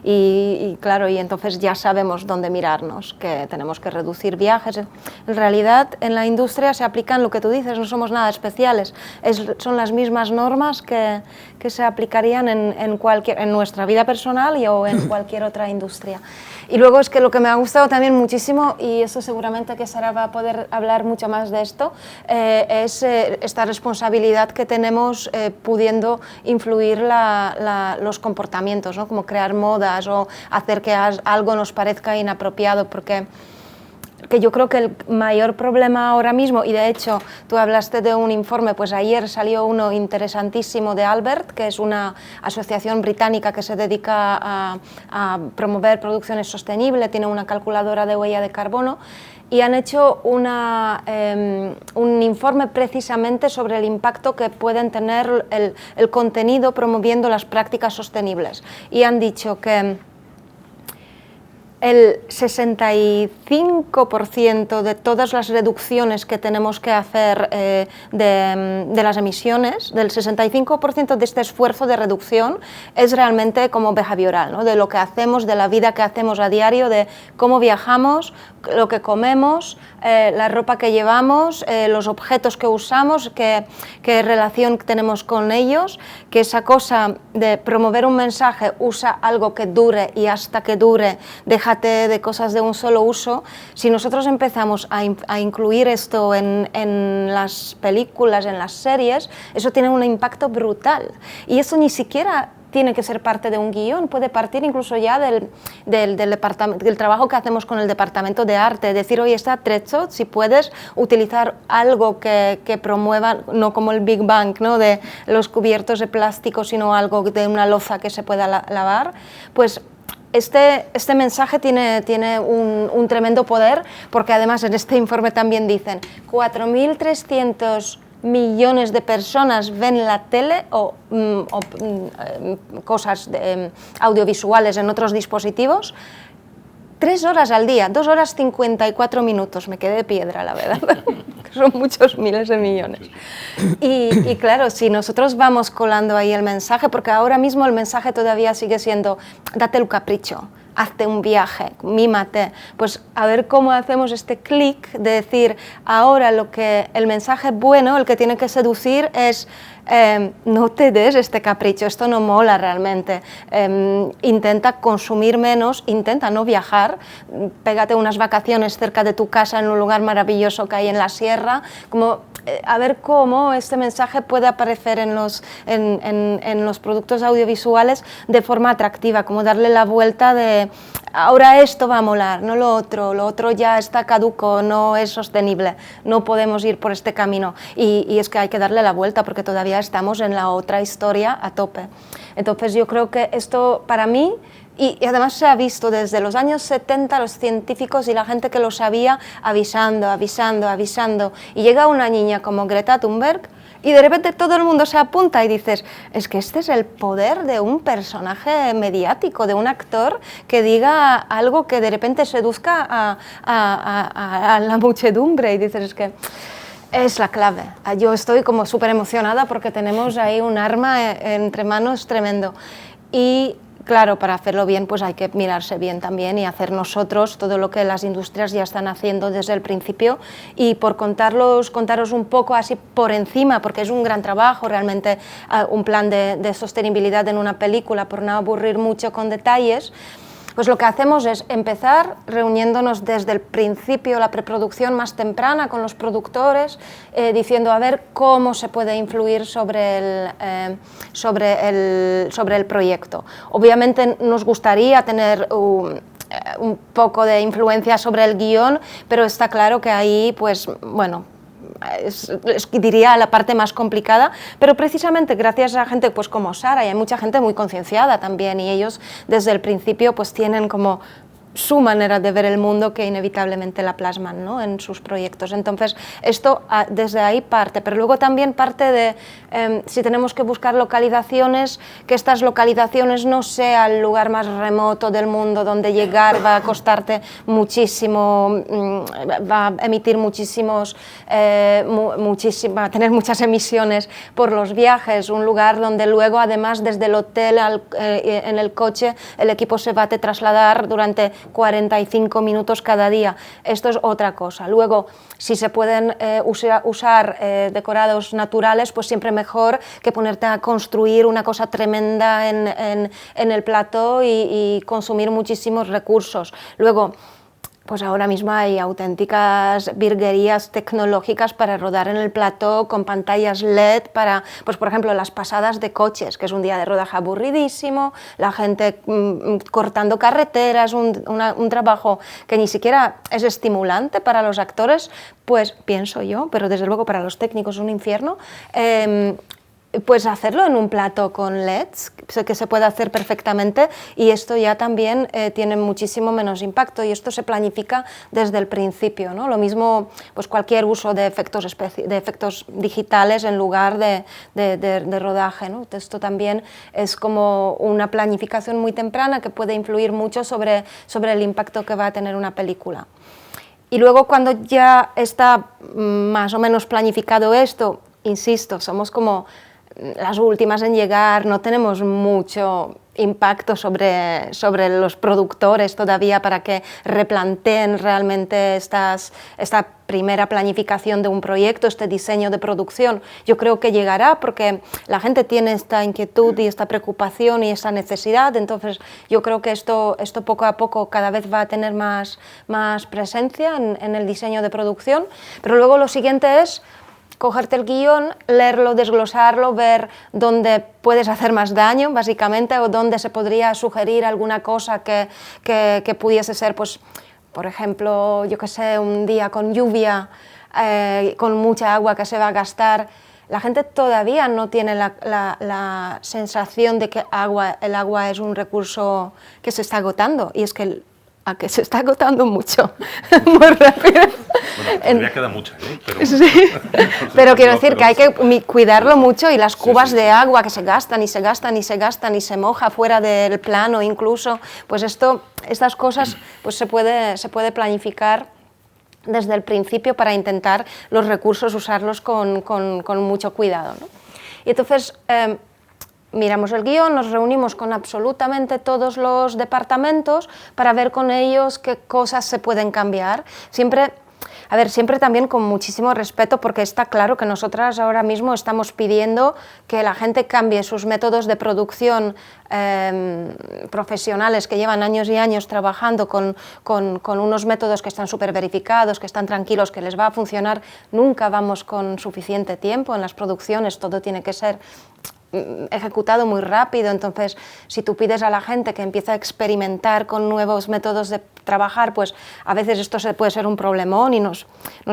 Y claro, y entonces ya sabemos dónde mirarnos, que tenemos que reducir viajes. En realidad, en la industria se aplican lo que tú dices, no somos nada especiales. Son las mismas normas que se aplicarían en nuestra vida personal o en cualquier otra industria. Y luego es que lo que me ha gustado también muchísimo, y eso seguramente que Sara va a poder hablar mucho más de esto, es esta responsabilidad que tenemos pudiendo influir los comportamientos, ¿no? Como crear modas o hacer que algo nos parezca inapropiado, porque yo creo que el mayor problema ahora mismo, y de hecho tú hablaste de un informe, pues ayer salió uno interesantísimo de Albert, que es una asociación británica que se dedica a promover producciones sostenibles, tiene una calculadora de huella de carbono, y han hecho un informe precisamente sobre el impacto que pueden tener el contenido promoviendo las prácticas sostenibles, y han dicho que el 65% de todas las reducciones que tenemos que hacer de las emisiones, del 65% de este esfuerzo de reducción es realmente como behavioral, ¿no? De lo que hacemos, de la vida que hacemos a diario, de cómo viajamos, lo que comemos, la ropa que llevamos, los objetos que usamos, qué relación tenemos con ellos, que esa cosa de promover un mensaje, usa algo que dure y hasta que dure, déjate de cosas de un solo uso. Si nosotros empezamos a incluir esto en las películas, en las series, eso tiene un impacto brutal, y eso ni siquiera tiene que ser parte de un guión, puede partir incluso ya del trabajo que hacemos con el departamento de arte, decir, oye, está trecho, si puedes utilizar algo que promueva, no como el Big Bang, ¿no? De los cubiertos de plástico, sino algo de una loza que se pueda lavar, pues este mensaje tiene un tremendo poder, porque además en este informe también dicen 4.300 millones de personas ven la tele o cosas audiovisuales en otros dispositivos 3 horas al día, 2 horas 54 minutos, me quedé de piedra, la verdad, son muchos miles de millones. Y claro, si nosotros vamos colando ahí el mensaje, porque ahora mismo el mensaje todavía sigue siendo, date el capricho, hazte un viaje, mímate, pues a ver cómo hacemos este clic de decir, ahora el mensaje bueno, el que tiene que seducir es, no te des este capricho, esto no mola realmente, intenta consumir menos, intenta no viajar, pégate unas vacaciones cerca de tu casa en un lugar maravilloso que hay en la sierra, como a ver cómo este mensaje puede aparecer en los productos audiovisuales de forma atractiva, como darle la vuelta de ahora esto va a molar, no lo otro ya está caduco, no es sostenible, no podemos ir por este camino y es que hay que darle la vuelta porque todavía estamos en la otra historia a tope. Entonces yo creo que esto para mí, y además se ha visto desde los años 70 los científicos y la gente que lo sabía avisando, y llega una niña como Greta Thunberg y de repente todo el mundo se apunta y dices, es que este es el poder de un personaje mediático, de un actor que diga algo que de repente seduzca a la muchedumbre y dices, es que es la clave. Yo estoy como súper emocionada porque tenemos ahí un arma entre manos tremendo. Y claro, para hacerlo bien pues hay que mirarse bien también y hacer nosotros todo lo que las industrias ya están haciendo desde el principio. Y por contaros un poco así por encima, porque es un gran trabajo realmente un plan de sostenibilidad en una película, por no aburrir mucho con detalles, pues lo que hacemos es empezar reuniéndonos desde el principio, la preproducción más temprana con los productores, diciendo a ver cómo se puede influir sobre el proyecto. Obviamente nos gustaría tener un poco de influencia sobre el guión, pero está claro que ahí, pues bueno, diría la parte más complicada, pero precisamente gracias a gente pues como Sara, y hay mucha gente muy concienciada también, y ellos desde el principio pues tienen como su manera de ver el mundo que inevitablemente la plasman, ¿no?, en sus proyectos. Entonces esto desde ahí parte, pero luego también parte de si tenemos que buscar localizaciones, que estas localizaciones no sea el lugar más remoto del mundo donde llegar va a costarte muchísimo, va a emitir va a tener muchas emisiones por los viajes, un lugar donde luego además desde el hotel en el coche el equipo se va a trasladar durante 45 minutos cada día. Esto es otra cosa. Luego, si se pueden usar decorados naturales, pues siempre mejor que ponerte a construir una cosa tremenda en el plató y consumir muchísimos recursos. Luego, pues ahora mismo hay auténticas virguerías tecnológicas para rodar en el plató con pantallas LED para, pues por ejemplo, las pasadas de coches, que es un día de rodaje aburridísimo, la gente cortando carreteras, un trabajo que ni siquiera es estimulante para los actores, pues pienso yo, pero desde luego para los técnicos es un infierno. Pues hacerlo en un plato con LEDs, que se puede hacer perfectamente, y esto ya también tiene muchísimo menos impacto, y esto se planifica desde el principio, ¿no? Lo mismo, pues cualquier uso de efectos digitales en lugar de rodaje, ¿no? Esto también es como una planificación muy temprana que puede influir mucho sobre el impacto que va a tener una película. Y luego cuando ya está más o menos planificado esto, insisto, somos como las últimas en llegar, no tenemos mucho impacto sobre los productores todavía para que replanteen realmente esta primera planificación de un proyecto, este diseño de producción. Yo creo que llegará porque la gente tiene esta inquietud y esta preocupación y esa necesidad, entonces yo creo que esto poco a poco cada vez va a tener más presencia en el diseño de producción, pero luego lo siguiente es cogerte el guión, leerlo, desglosarlo, ver dónde puedes hacer más daño, básicamente, o dónde se podría sugerir alguna cosa que pudiese ser, pues, por ejemplo, yo qué sé, un día con lluvia, con mucha agua que se va a gastar, la gente todavía no tiene la sensación de que el agua es un recurso que se está agotando, y es que que se está agotando mucho, muy rápido. Bueno, todavía queda mucha, ¿eh? Pero, sí. Pero quiero decir que hay que cuidarlo mucho, y las cubas de agua que se gastan y se gastan y se gastan y se moja fuera del plano incluso, pues estas cosas pues se puede planificar desde el principio para intentar los recursos usarlos con mucho cuidado, ¿no? Y entonces miramos el guión, nos reunimos con absolutamente todos los departamentos para ver con ellos qué cosas se pueden cambiar. Siempre también con muchísimo respeto, porque está claro que nosotras ahora mismo estamos pidiendo que la gente cambie sus métodos de producción profesionales que llevan años y años trabajando con unos métodos que están súper verificados, que están tranquilos, que les va a funcionar. Nunca vamos con suficiente tiempo en las producciones, todo tiene que ser ejecutado muy rápido. Entonces, si tú pides a la gente que empiece a experimentar con nuevos métodos de trabajar, pues a veces esto puede ser un problemón, y nos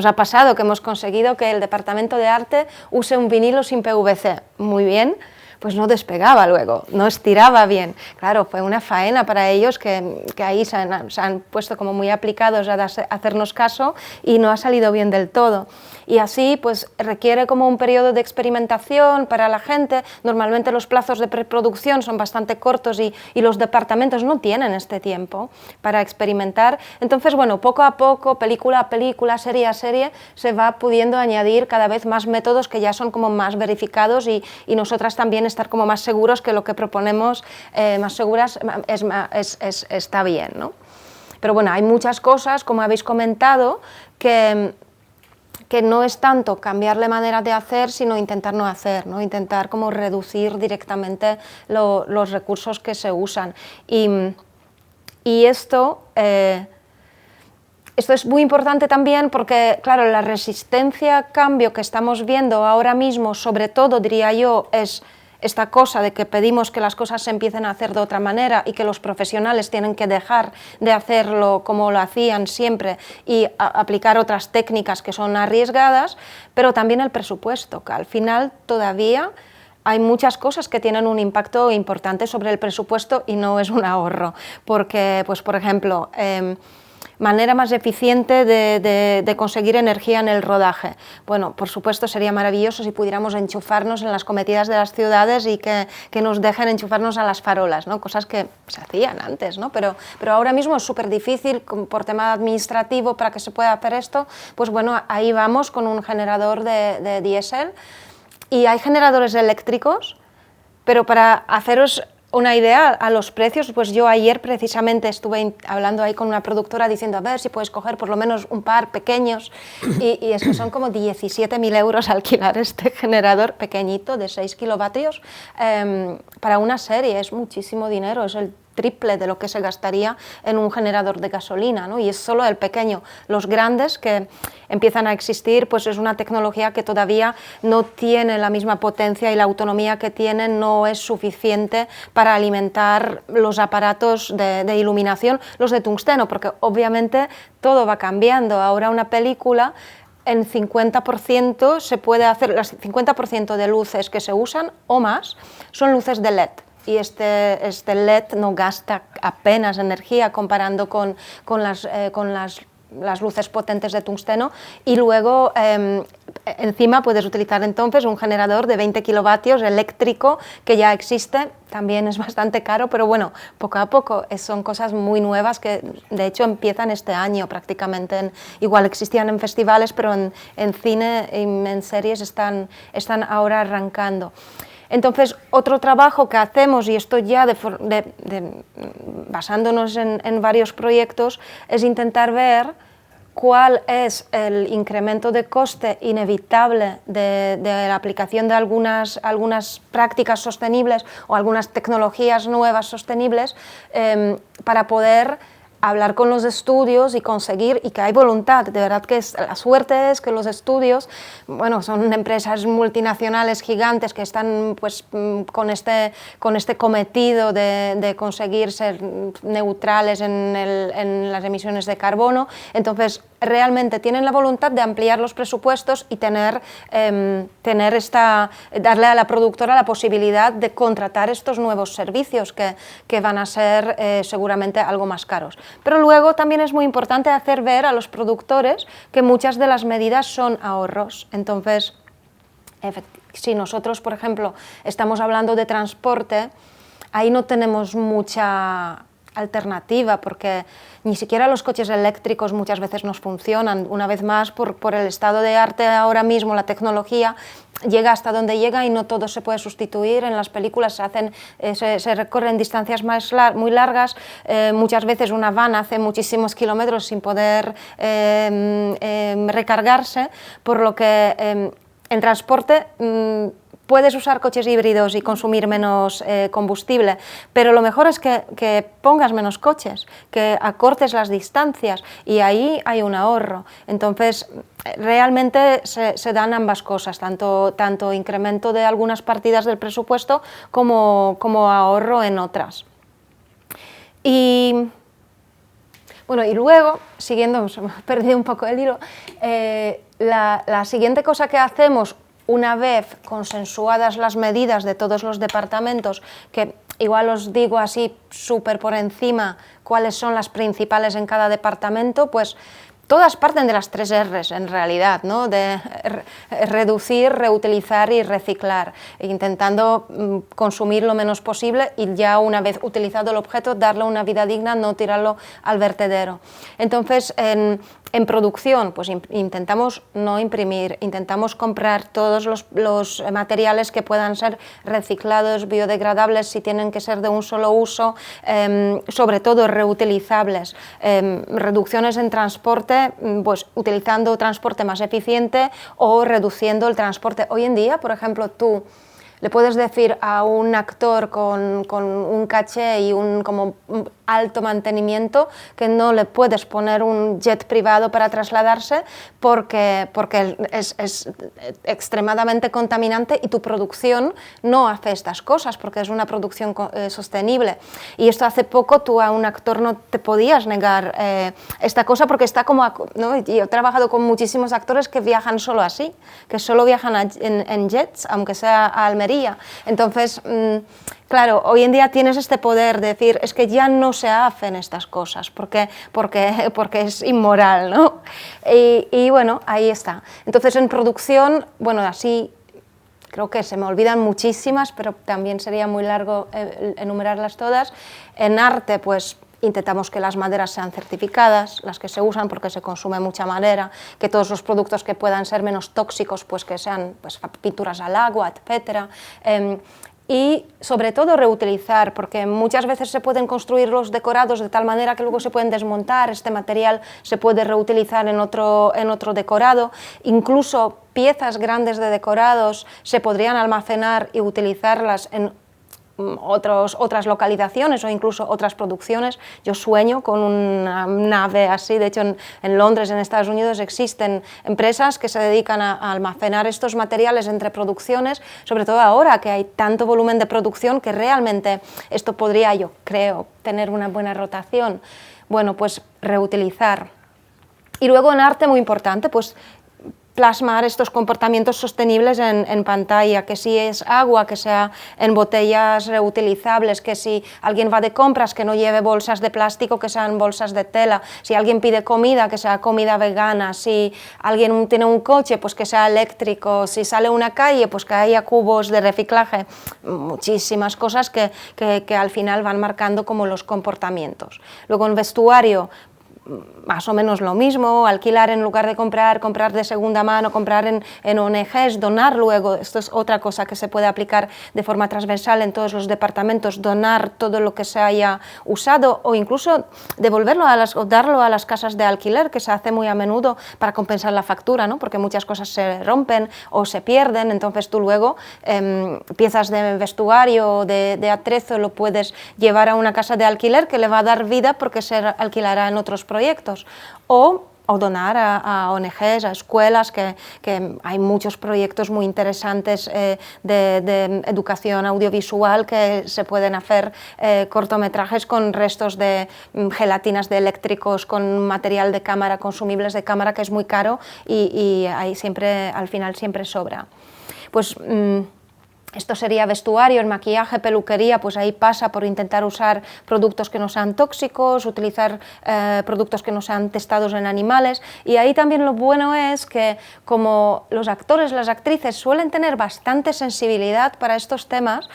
ha pasado que hemos conseguido que el departamento de arte use un vinilo sin PVC. Muy bien, pues no despegaba luego, no estiraba bien. Claro, fue una faena para ellos que ahí se han puesto como muy aplicados a hacernos caso, y no ha salido bien del todo. Y así pues requiere como un periodo de experimentación para la gente. Normalmente los plazos de preproducción son bastante cortos y los departamentos no tienen este tiempo para experimentar. Entonces, bueno, poco a poco, película a película, serie a serie, se va pudiendo añadir cada vez más métodos que ya son como más verificados, y nosotras también estar como más seguros que lo que proponemos, más seguras, está bien, ¿no? Pero bueno, hay muchas cosas, como habéis comentado, que no es tanto cambiar la manera de hacer, sino intentar no hacer, ¿no? Intentar como reducir directamente los recursos que se usan. Y esto es muy importante también porque, claro, la resistencia a cambio que estamos viendo ahora mismo, sobre todo, diría yo, es esta cosa de que pedimos que las cosas se empiecen a hacer de otra manera, y que los profesionales tienen que dejar de hacerlo como lo hacían siempre y aplicar otras técnicas que son arriesgadas, pero también el presupuesto, que al final todavía hay muchas cosas que tienen un impacto importante sobre el presupuesto, y no es un ahorro, porque, pues, por ejemplo, manera más eficiente de conseguir energía en el rodaje. Bueno, por supuesto sería maravilloso si pudiéramos enchufarnos en las cometidas de las ciudades y que nos dejen enchufarnos a las farolas, ¿no? Cosas que se hacían antes, ¿no? Pero ahora mismo es súper difícil por tema administrativo para que se pueda hacer esto. Pues bueno, ahí vamos con un generador de diésel, y hay generadores eléctricos, pero para haceros una idea a los precios, pues yo ayer precisamente estuve hablando ahí con una productora diciendo a ver si puedes coger por lo menos un par pequeños, y es que son como 17.000 euros alquilar este generador pequeñito de 6 kilovatios para una serie. Es muchísimo dinero, es el triple de lo que se gastaría en un generador de gasolina, ¿no? Y es solo el pequeño. Los grandes que empiezan a existir, pues es una tecnología que todavía no tiene la misma potencia, y la autonomía que tienen no es suficiente para alimentar los aparatos de iluminación, los de tungsteno, porque obviamente todo va cambiando. Ahora una película en 50% se puede hacer, el 50% de luces que se usan o más son luces de LED. Y este LED no gasta apenas energía comparando con las luces potentes de tungsteno, y luego encima puedes utilizar entonces un generador de 20 kilovatios eléctrico que ya existe. También es bastante caro, pero bueno, poco a poco son cosas muy nuevas que de hecho empiezan este año prácticamente. Igual existían en festivales, pero en cine y en series están ahora arrancando. Entonces, otro trabajo que hacemos, y esto ya basándonos en varios proyectos, es intentar ver cuál es el incremento de coste inevitable de la aplicación de algunas prácticas sostenibles o algunas tecnologías nuevas sostenibles, para poder hablar con los estudios y conseguir, y que hay voluntad, de verdad que la suerte es que los estudios, bueno, son empresas multinacionales gigantes que están pues con este cometido de conseguir ser neutrales en las emisiones de carbono, entonces realmente tienen la voluntad de ampliar los presupuestos y darle a la productora la posibilidad de contratar estos nuevos servicios que van a ser seguramente algo más caros. Pero luego también es muy importante hacer ver a los productores que muchas de las medidas son ahorros. Entonces, si nosotros, por ejemplo, estamos hablando de transporte, ahí no tenemos mucha alternativa, porque ni siquiera los coches eléctricos muchas veces nos funcionan. Una vez más, por el estado de arte ahora mismo, la tecnología llega hasta donde llega y no todo se puede sustituir. En las películas se recorren distancias muy largas, muchas veces una van hace muchísimos kilómetros sin poder recargarse, por lo que en transporte puedes usar coches híbridos y consumir menos combustible, pero lo mejor es que pongas menos coches, que acortes las distancias, y ahí hay un ahorro. Entonces, realmente se dan ambas cosas, tanto incremento de algunas partidas del presupuesto como ahorro en otras. Y bueno, y luego, siguiendo, me he perdido un poco el hilo, la siguiente cosa que hacemos, una vez consensuadas las medidas de todos los departamentos, que igual os digo así súper por encima cuáles son las principales en cada departamento, pues todas parten de las 3 R's en realidad, ¿no? De reducir, reutilizar y reciclar, intentando consumir lo menos posible y ya una vez utilizado el objeto darle una vida digna, no tirarlo al vertedero. Entonces, en producción, pues intentamos no imprimir, intentamos comprar todos los materiales que puedan ser reciclados, biodegradables, si tienen que ser de un solo uso, sobre todo reutilizables. Reducciones en transporte, pues utilizando transporte más eficiente o reduciendo el transporte. Hoy en día, por ejemplo, tú le puedes decir a un actor con un caché y un alto mantenimiento que no le puedes poner un jet privado para trasladarse porque es extremadamente contaminante y tu producción no hace estas cosas porque es una producción sostenible. Y esto hace poco tú a un actor no te podías negar esta cosa porque está ¿no? Y yo he trabajado con muchísimos actores que viajan solo así, que solo viajan en jets, aunque sea a Almería. Entonces, claro, hoy en día tienes este poder de decir, es que ya no se hacen estas cosas, porque es inmoral, ¿no? Y bueno, ahí está. Entonces, en producción, bueno, así creo que se me olvidan muchísimas, pero también sería muy largo enumerarlas todas. En arte, pues intentamos que las maderas sean certificadas, las que se usan porque se consume mucha madera, que todos los productos que puedan ser menos tóxicos, pues que sean pues, pinturas al agua, etc. Y sobre todo reutilizar, porque muchas veces se pueden construir los decorados de tal manera que luego se pueden desmontar, este material se puede reutilizar en otro decorado, incluso piezas grandes de decorados se podrían almacenar y utilizarlas en otras localizaciones o incluso otras producciones. Yo sueño con una nave así, de hecho en Londres, en Estados Unidos, existen empresas que se dedican a almacenar estos materiales entre producciones, sobre todo ahora que hay tanto volumen de producción que realmente esto podría, yo creo, tener una buena rotación. Bueno, pues reutilizar. Y luego en arte, muy importante, pues plasmar estos comportamientos sostenibles en pantalla, que si es agua, que sea en botellas reutilizables, que si alguien va de compras, que no lleve bolsas de plástico, que sean bolsas de tela, si alguien pide comida, que sea comida vegana, si alguien tiene un coche, pues que sea eléctrico, si sale a una calle, pues que haya cubos de reciclaje, muchísimas cosas que al final van marcando como los comportamientos. Luego en vestuario, más o menos lo mismo, alquilar en lugar de comprar de segunda mano, comprar en ONGs, donar luego, esto es otra cosa que se puede aplicar de forma transversal en todos los departamentos, donar todo lo que se haya usado o incluso devolverlo o darlo a las casas de alquiler, que se hace muy a menudo para compensar la factura, ¿no? Porque muchas cosas se rompen o se pierden, entonces tú luego piezas de vestuario, de atrezo, lo puedes llevar a una casa de alquiler que le va a dar vida porque se alquilará en otros proyectos, o donar a ONGs, a escuelas, que hay muchos proyectos muy interesantes de educación audiovisual, que se pueden hacer cortometrajes con restos de gelatinas de eléctricos, con material de cámara, consumibles de cámara, que es muy caro y ahí siempre, al final siempre sobra. Pues esto sería vestuario, en maquillaje, peluquería, pues ahí pasa por intentar usar productos que no sean tóxicos, utilizar productos que no sean testados en animales, y ahí también lo bueno es que como los actores, las actrices suelen tener bastante sensibilidad para estos temas,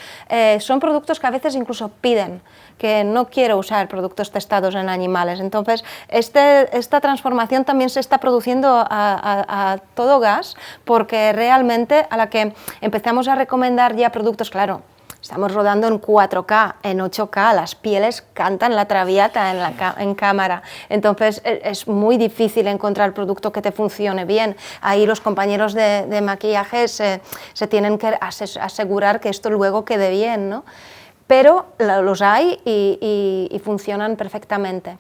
son productos que a veces incluso piden que no quiero usar productos testados en animales. Entonces, esta transformación también se está produciendo a todo gas, porque realmente a la que empezamos a recomendar ya productos, claro, estamos rodando en 4K, en 8K, las pieles cantan la traviata en cámara, entonces es muy difícil encontrar producto que te funcione bien. Ahí los compañeros de maquillaje se tienen que asegurar que esto luego quede bien, ¿no? Pero los hay y funcionan perfectamente.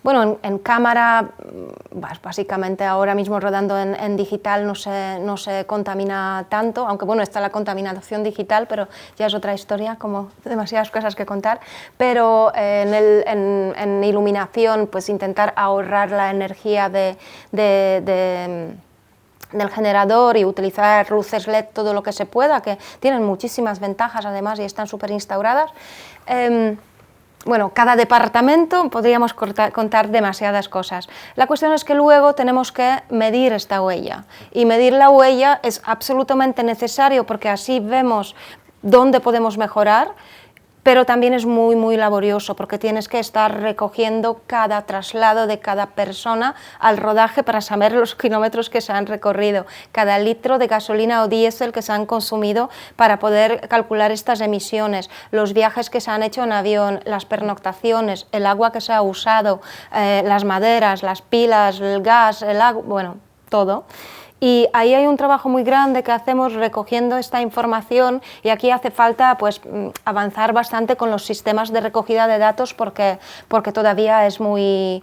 Bueno, en cámara, básicamente ahora mismo rodando en digital no se contamina tanto, aunque bueno, está la contaminación digital, pero ya es otra historia, como demasiadas cosas que contar. Pero en iluminación, pues intentar ahorrar la energía del generador y utilizar luces LED todo lo que se pueda, que tienen muchísimas ventajas además y están súper instauradas. Bueno, cada departamento podríamos contar demasiadas cosas. La cuestión es que luego tenemos que medir esta huella, y medir la huella es absolutamente necesario porque así vemos dónde podemos mejorar, pero también es muy, muy laborioso porque tienes que estar recogiendo cada traslado de cada persona al rodaje para saber los kilómetros que se han recorrido, cada litro de gasolina o diésel que se han consumido para poder calcular estas emisiones, los viajes que se han hecho en avión, las pernoctaciones, el agua que se ha usado, las maderas, las pilas, el gas, el agua, bueno, todo. Y ahí hay un trabajo muy grande que hacemos recogiendo esta información, y aquí hace falta pues avanzar bastante con los sistemas de recogida de datos porque todavía es muy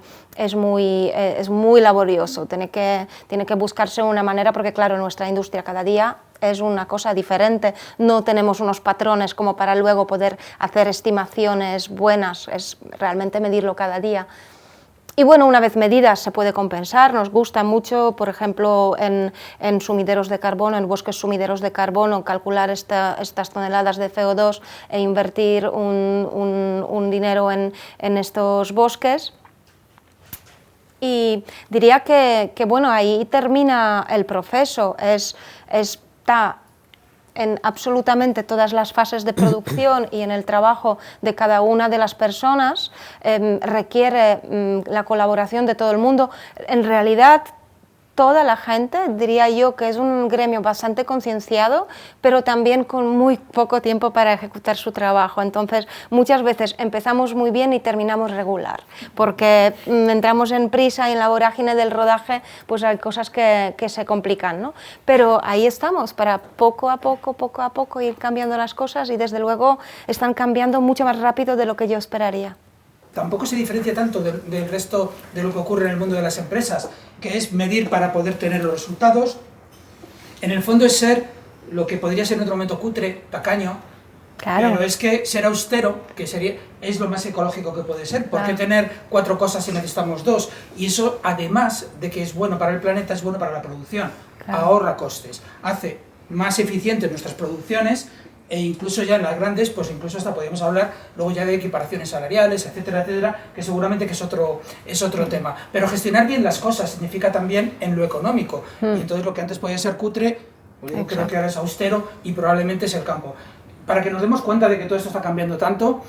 laborioso, tiene que buscarse una manera, porque claro, nuestra industria cada día es una cosa diferente, no tenemos unos patrones como para luego poder hacer estimaciones buenas, es realmente medirlo cada día. Y bueno, una vez medidas se puede compensar, nos gusta mucho, por ejemplo, en sumideros de carbono, en bosques sumideros de carbono, calcular estas toneladas de CO2 e invertir un dinero en estos bosques. Y diría que bueno, ahí termina el proceso, está en absolutamente todas las fases de producción y en el trabajo de cada una de las personas, requiere la colaboración de todo el mundo. En realidad, toda la gente, diría yo que es un gremio bastante concienciado, pero también con muy poco tiempo para ejecutar su trabajo. Entonces, muchas veces empezamos muy bien y terminamos regular, porque entramos en prisa y en la vorágine del rodaje, pues hay cosas que se complican, ¿no? Pero ahí estamos, para poco a poco ir cambiando las cosas, y desde luego están cambiando mucho más rápido de lo que yo esperaría. Tampoco se diferencia tanto del resto de lo que ocurre en el mundo de las empresas, que es medir para poder tener los resultados. En el fondo es ser lo que podría ser en otro momento cutre, tacaño, claro. Pero es que ser austero, que es lo más ecológico que puede ser. ¿Por qué tener 4 cosas si necesitamos 2? Y eso, además de que es bueno para el planeta, es bueno para la producción. Claro. Ahorra costes, hace más eficientes nuestras producciones, e incluso ya en las grandes, pues incluso hasta podemos hablar luego ya de equiparaciones salariales, etcétera, etcétera, que seguramente que es otro tema. Pero gestionar bien las cosas significa también en lo económico, y entonces lo que antes podía ser cutre, pues yo creo que ahora es austero y probablemente es el campo. para que nos demos cuenta de que todo esto está cambiando tanto,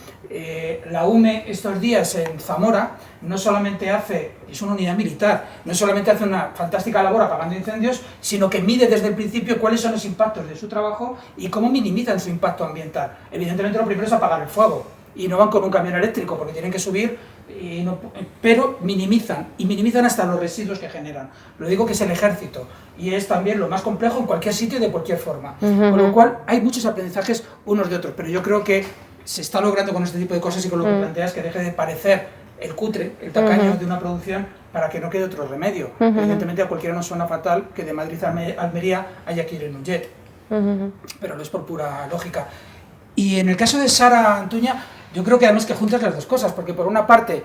la UME estos días en Zamora no solamente es una unidad militar, no solamente hace una fantástica labor apagando incendios, sino que mide desde el principio cuáles son los impactos de su trabajo y cómo minimizan su impacto ambiental. Evidentemente lo primero es apagar el fuego, y no van con un camión eléctrico porque tienen que subir, pero minimizan hasta los residuos que generan. Lo digo que es el ejército, y es también lo más complejo en cualquier sitio y de cualquier forma. Con lo cual hay muchos aprendizajes unos de otros, pero yo creo que se está logrando con este tipo de cosas y con lo que planteas que deje de parecer el cutre, el tacaño de una producción, para que no quede otro remedio. Evidentemente a cualquiera nos suena fatal que de Madrid a Almería haya que ir en un jet, pero no es por pura lógica. Y en el caso de Sara Antuña, yo creo que además que juntas las dos cosas, porque por una parte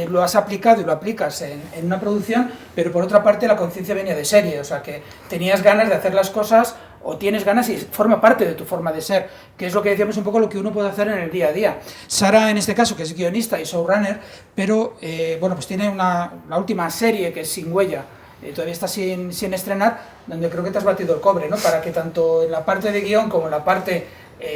lo has aplicado y lo aplicas en una producción, pero por otra parte la conciencia venía de serie, o sea que tenías ganas de hacer las cosas, o tienes ganas y forma parte de tu forma de ser, que es lo que decíamos un poco lo que uno puede hacer en el día a día. Sara, en este caso, que es guionista y showrunner, pero bueno, pues tiene la última serie, que es Sin Huella, todavía está sin estrenar, donde creo que te has batido el cobre, ¿no? Para que tanto en la parte de guión como en la parte,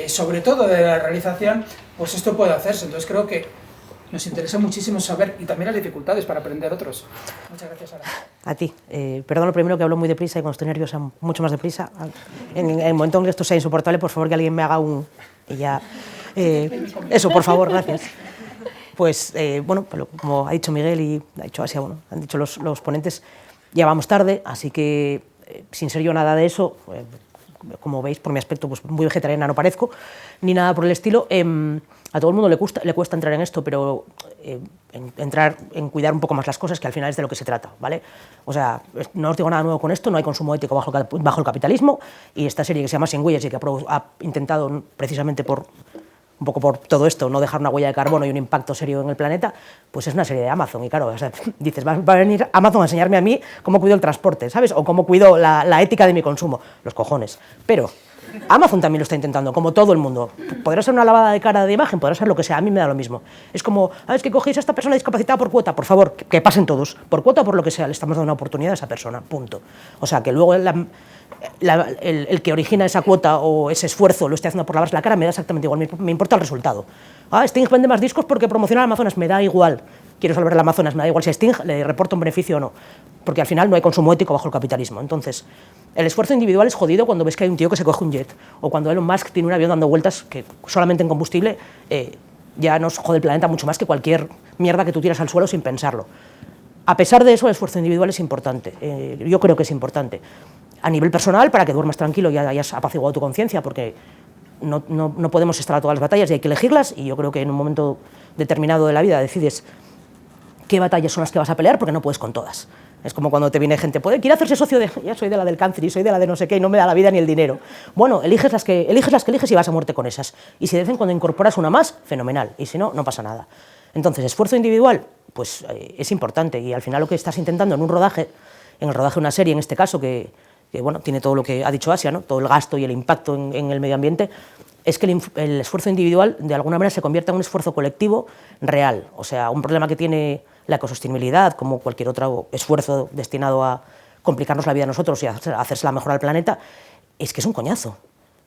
sobre todo de la realización, pues esto puede hacerse. Entonces creo que nos interesa muchísimo saber, y también las dificultades para aprender otros. Muchas gracias, Sara. A ti. Perdón lo primero, que hablo muy deprisa, y cuando estoy nerviosa mucho más deprisa. En el momento en que esto sea insoportable, por favor que alguien me haga un... Y ya... eso, por favor, gracias. Pues, bueno, como ha dicho Miguel y ha dicho Asia, bueno, han dicho los ponentes, ya vamos tarde, así que, sin ser yo nada de eso, como veis por mi aspecto, pues muy vegetariana no parezco, ni nada por el estilo. A todo el mundo le cuesta entrar en esto, pero entrar en cuidar un poco más las cosas, que al final es de lo que se trata, ¿vale? O sea, no os digo nada nuevo con esto, no hay consumo ético bajo el capitalismo, y esta serie que se llama Sin Huellas y que ha intentado, precisamente un poco por todo esto, no dejar una huella de carbono y un impacto serio en el planeta, pues es una serie de Amazon. Y claro, o sea, dices, va a venir Amazon a enseñarme a mí cómo cuido el transporte, ¿sabes? O cómo cuido la ética de mi consumo. Los cojones. Pero Amazon también lo está intentando, como todo el mundo. Podrá ser una lavada de cara de imagen, podrá ser lo que sea, a mí me da lo mismo. Es como, es que cogéis a esta persona discapacitada por cuota, por favor, que pasen todos, por cuota o por lo que sea, le estamos dando una oportunidad a esa persona, punto. O sea, que luego el que origina esa cuota o ese esfuerzo lo esté haciendo por lavarse la cara, me da exactamente igual, me importa el resultado. Sting vende más discos porque promociona el Amazonas, me da igual. Quiero salvar el Amazonas, me da igual si a Sting le reporta un beneficio o no, porque al final no hay consumo ético bajo el capitalismo. Entonces, el esfuerzo individual es jodido cuando ves que hay un tío que se coge un jet, o cuando Elon Musk tiene un avión dando vueltas que solamente en combustible ya nos jode el planeta mucho más que cualquier mierda que tú tiras al suelo sin pensarlo. A pesar de eso, el esfuerzo individual es importante, yo creo que es importante. A nivel personal, para que duermas tranquilo y hayas apaciguado tu conciencia, porque no podemos estar a todas las batallas y hay que elegirlas, y yo creo que en un momento determinado de la vida decides qué batallas son las que vas a pelear, porque no puedes con todas. Es como cuando te viene gente, quiere hacerse socio de... Ya soy de la del cáncer y soy de la de no sé qué y no me da la vida ni el dinero. Bueno, eliges las que eliges y vas a muerte con esas. Y si de vez en cuando incorporas una más, fenomenal. Y si no, no pasa nada. Entonces, esfuerzo individual, pues es importante. Y al final lo que estás intentando en un rodaje, en el rodaje de una serie, en este caso, que bueno, tiene todo lo que ha dicho Asia, ¿no? Todo el gasto y el impacto en el medio ambiente, es que el esfuerzo individual de alguna manera se convierta en un esfuerzo colectivo real. O sea, un problema que tiene la ecosostenibilidad, como cualquier otro esfuerzo destinado a complicarnos la vida a nosotros y a hacérsela mejor al planeta, es que es un coñazo.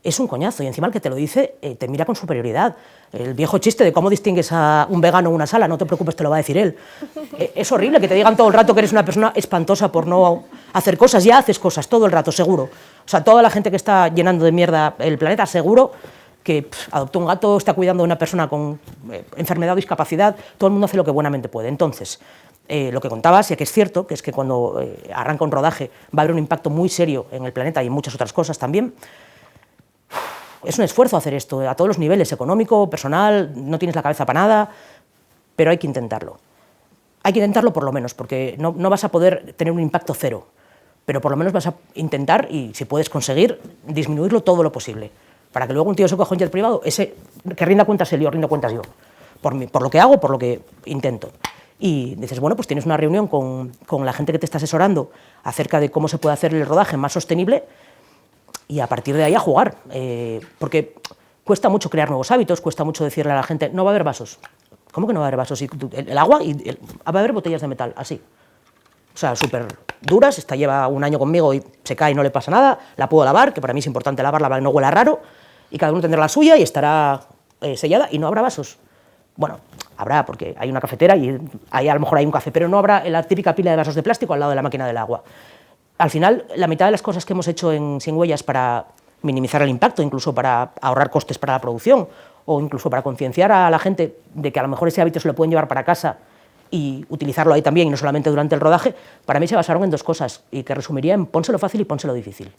Es un coñazo, y encima el que te lo dice te mira con superioridad. El viejo chiste de cómo distingues a un vegano en una sala, no te preocupes, te lo va a decir él. Es horrible que te digan todo el rato que eres una persona espantosa por no hacer cosas. Ya haces cosas todo el rato, seguro. O sea, toda la gente que está llenando de mierda el planeta, seguro que adoptó un gato, está cuidando de una persona con enfermedad o discapacidad, todo el mundo hace lo que buenamente puede. Entonces, lo que contabas, y que es cierto, que es que cuando arranca un rodaje va a haber un impacto muy serio en el planeta y en muchas otras cosas también. Es un esfuerzo hacer esto, a todos los niveles, económico, personal, no tienes la cabeza para nada, pero hay que intentarlo. Hay que intentarlo por lo menos, porque no vas a poder tener un impacto cero, pero por lo menos vas a intentar, y si puedes conseguir, disminuirlo todo lo posible, para que luego un tío se coja un jet privado, ese que rinda cuentas él, yo rindo cuentas yo, por lo que hago, por lo que intento. Y dices, bueno, pues tienes una reunión con la gente que te está asesorando acerca de cómo se puede hacer el rodaje más sostenible, y a partir de ahí a jugar, porque cuesta mucho crear nuevos hábitos, cuesta mucho decirle a la gente, no va a haber vasos. ¿Cómo que no va a haber vasos? El agua y va a haber botellas de metal, así. O sea, súper duras, esta lleva un año conmigo y se cae y no le pasa nada, la puedo lavar, que para mí es importante lavarla para que no huela raro, y cada uno tendrá la suya y estará sellada y no habrá vasos. Bueno, habrá, porque hay una cafetera y ahí a lo mejor hay un café, pero no habrá la típica pila de vasos de plástico al lado de la máquina del agua. Al final, la mitad de las cosas que hemos hecho en Sin Huellas para minimizar el impacto, incluso para ahorrar costes para la producción, o incluso para concienciar a la gente de que a lo mejor ese hábito se lo pueden llevar para casa y utilizarlo ahí también, y no solamente durante el rodaje, para mí se basaron en dos cosas, y que resumiría en pónselo fácil y pónselo difícil.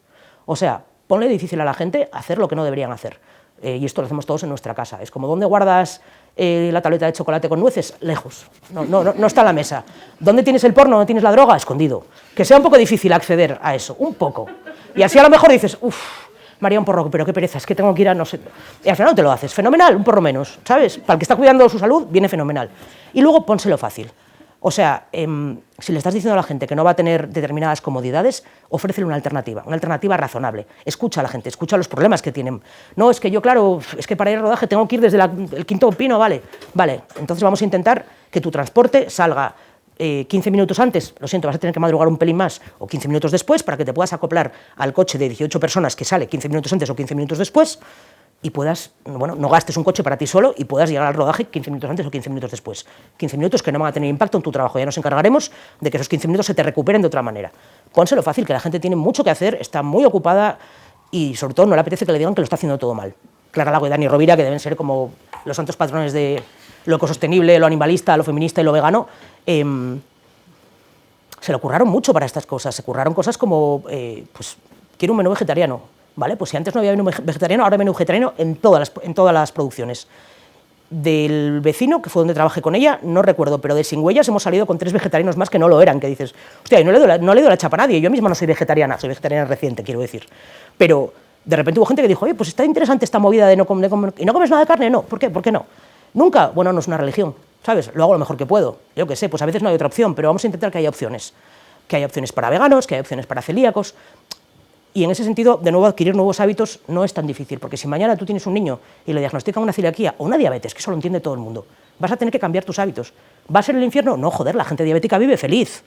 O sea, ponle difícil a la gente hacer lo que no deberían hacer. Y esto lo hacemos todos en nuestra casa. Es como, ¿dónde guardas la tableta de chocolate con nueces? Lejos, no está en la mesa. ¿Dónde tienes el porno? ¿Dónde tienes la droga? Escondido. Que sea un poco difícil acceder a eso, un poco. Y así a lo mejor dices, uff, María, un porro, pero qué pereza, es que tengo que ir a no sé... Y al final no te lo haces, fenomenal, un porro menos, ¿sabes? Para el que está cuidando su salud, viene fenomenal. Y luego pónselo fácil. O sea, si le estás diciendo a la gente que no va a tener determinadas comodidades, ofrécele una alternativa razonable. Escucha a la gente, escucha los problemas que tienen. No, es que yo, claro, es que para ir al rodaje tengo que ir desde el Quinto Pino, vale. Entonces vamos a intentar que tu transporte salga 15 minutos antes, lo siento, vas a tener que madrugar un pelín más, o 15 minutos después, para que te puedas acoplar al coche de 18 personas que sale 15 minutos antes o 15 minutos después, y puedas, bueno, no gastes un coche para ti solo y puedas llegar al rodaje 15 minutos antes o 15 minutos después. 15 minutos que no van a tener impacto en tu trabajo. Ya nos encargaremos de que esos 15 minutos se te recuperen de otra manera. Pónselo fácil, que la gente tiene mucho que hacer, está muy ocupada y sobre todo no le apetece que le digan que lo está haciendo todo mal. Clara Lago y Dani Rovira, que deben ser como los santos patrones de lo ecosostenible, lo animalista, lo feminista y lo vegano, se lo curraron mucho para estas cosas. Se curraron cosas como, pues, quiero un menú vegetariano. ¿Vale? Pues si antes no había menú vegetariano, ahora hay menú vegetariano en todas las producciones. Del vecino, que fue donde trabajé con ella, no recuerdo, pero de Sin Huellas hemos salido con 3 vegetarianos más que no lo eran, que dices, hostia, y no le doy la chapa a nadie, yo misma no soy vegetariana reciente, quiero decir. Pero de repente hubo gente que dijo, oye, pues está interesante esta movida de no comer, ¿y no comes nada de carne? No, ¿por qué? ¿Por qué no? Nunca, bueno, no es una religión, ¿sabes? Lo hago lo mejor que puedo, yo qué sé, pues a veces no hay otra opción, pero vamos a intentar que haya opciones. Que haya opciones para veganos, que haya opciones para celíacos. Y en ese sentido, de nuevo, adquirir nuevos hábitos no es tan difícil, porque si mañana tú tienes un niño y le diagnostican una celiaquía o una diabetes, que eso lo entiende todo el mundo, vas a tener que cambiar tus hábitos. ¿Va a ser el infierno? No, joder, la gente diabética vive feliz,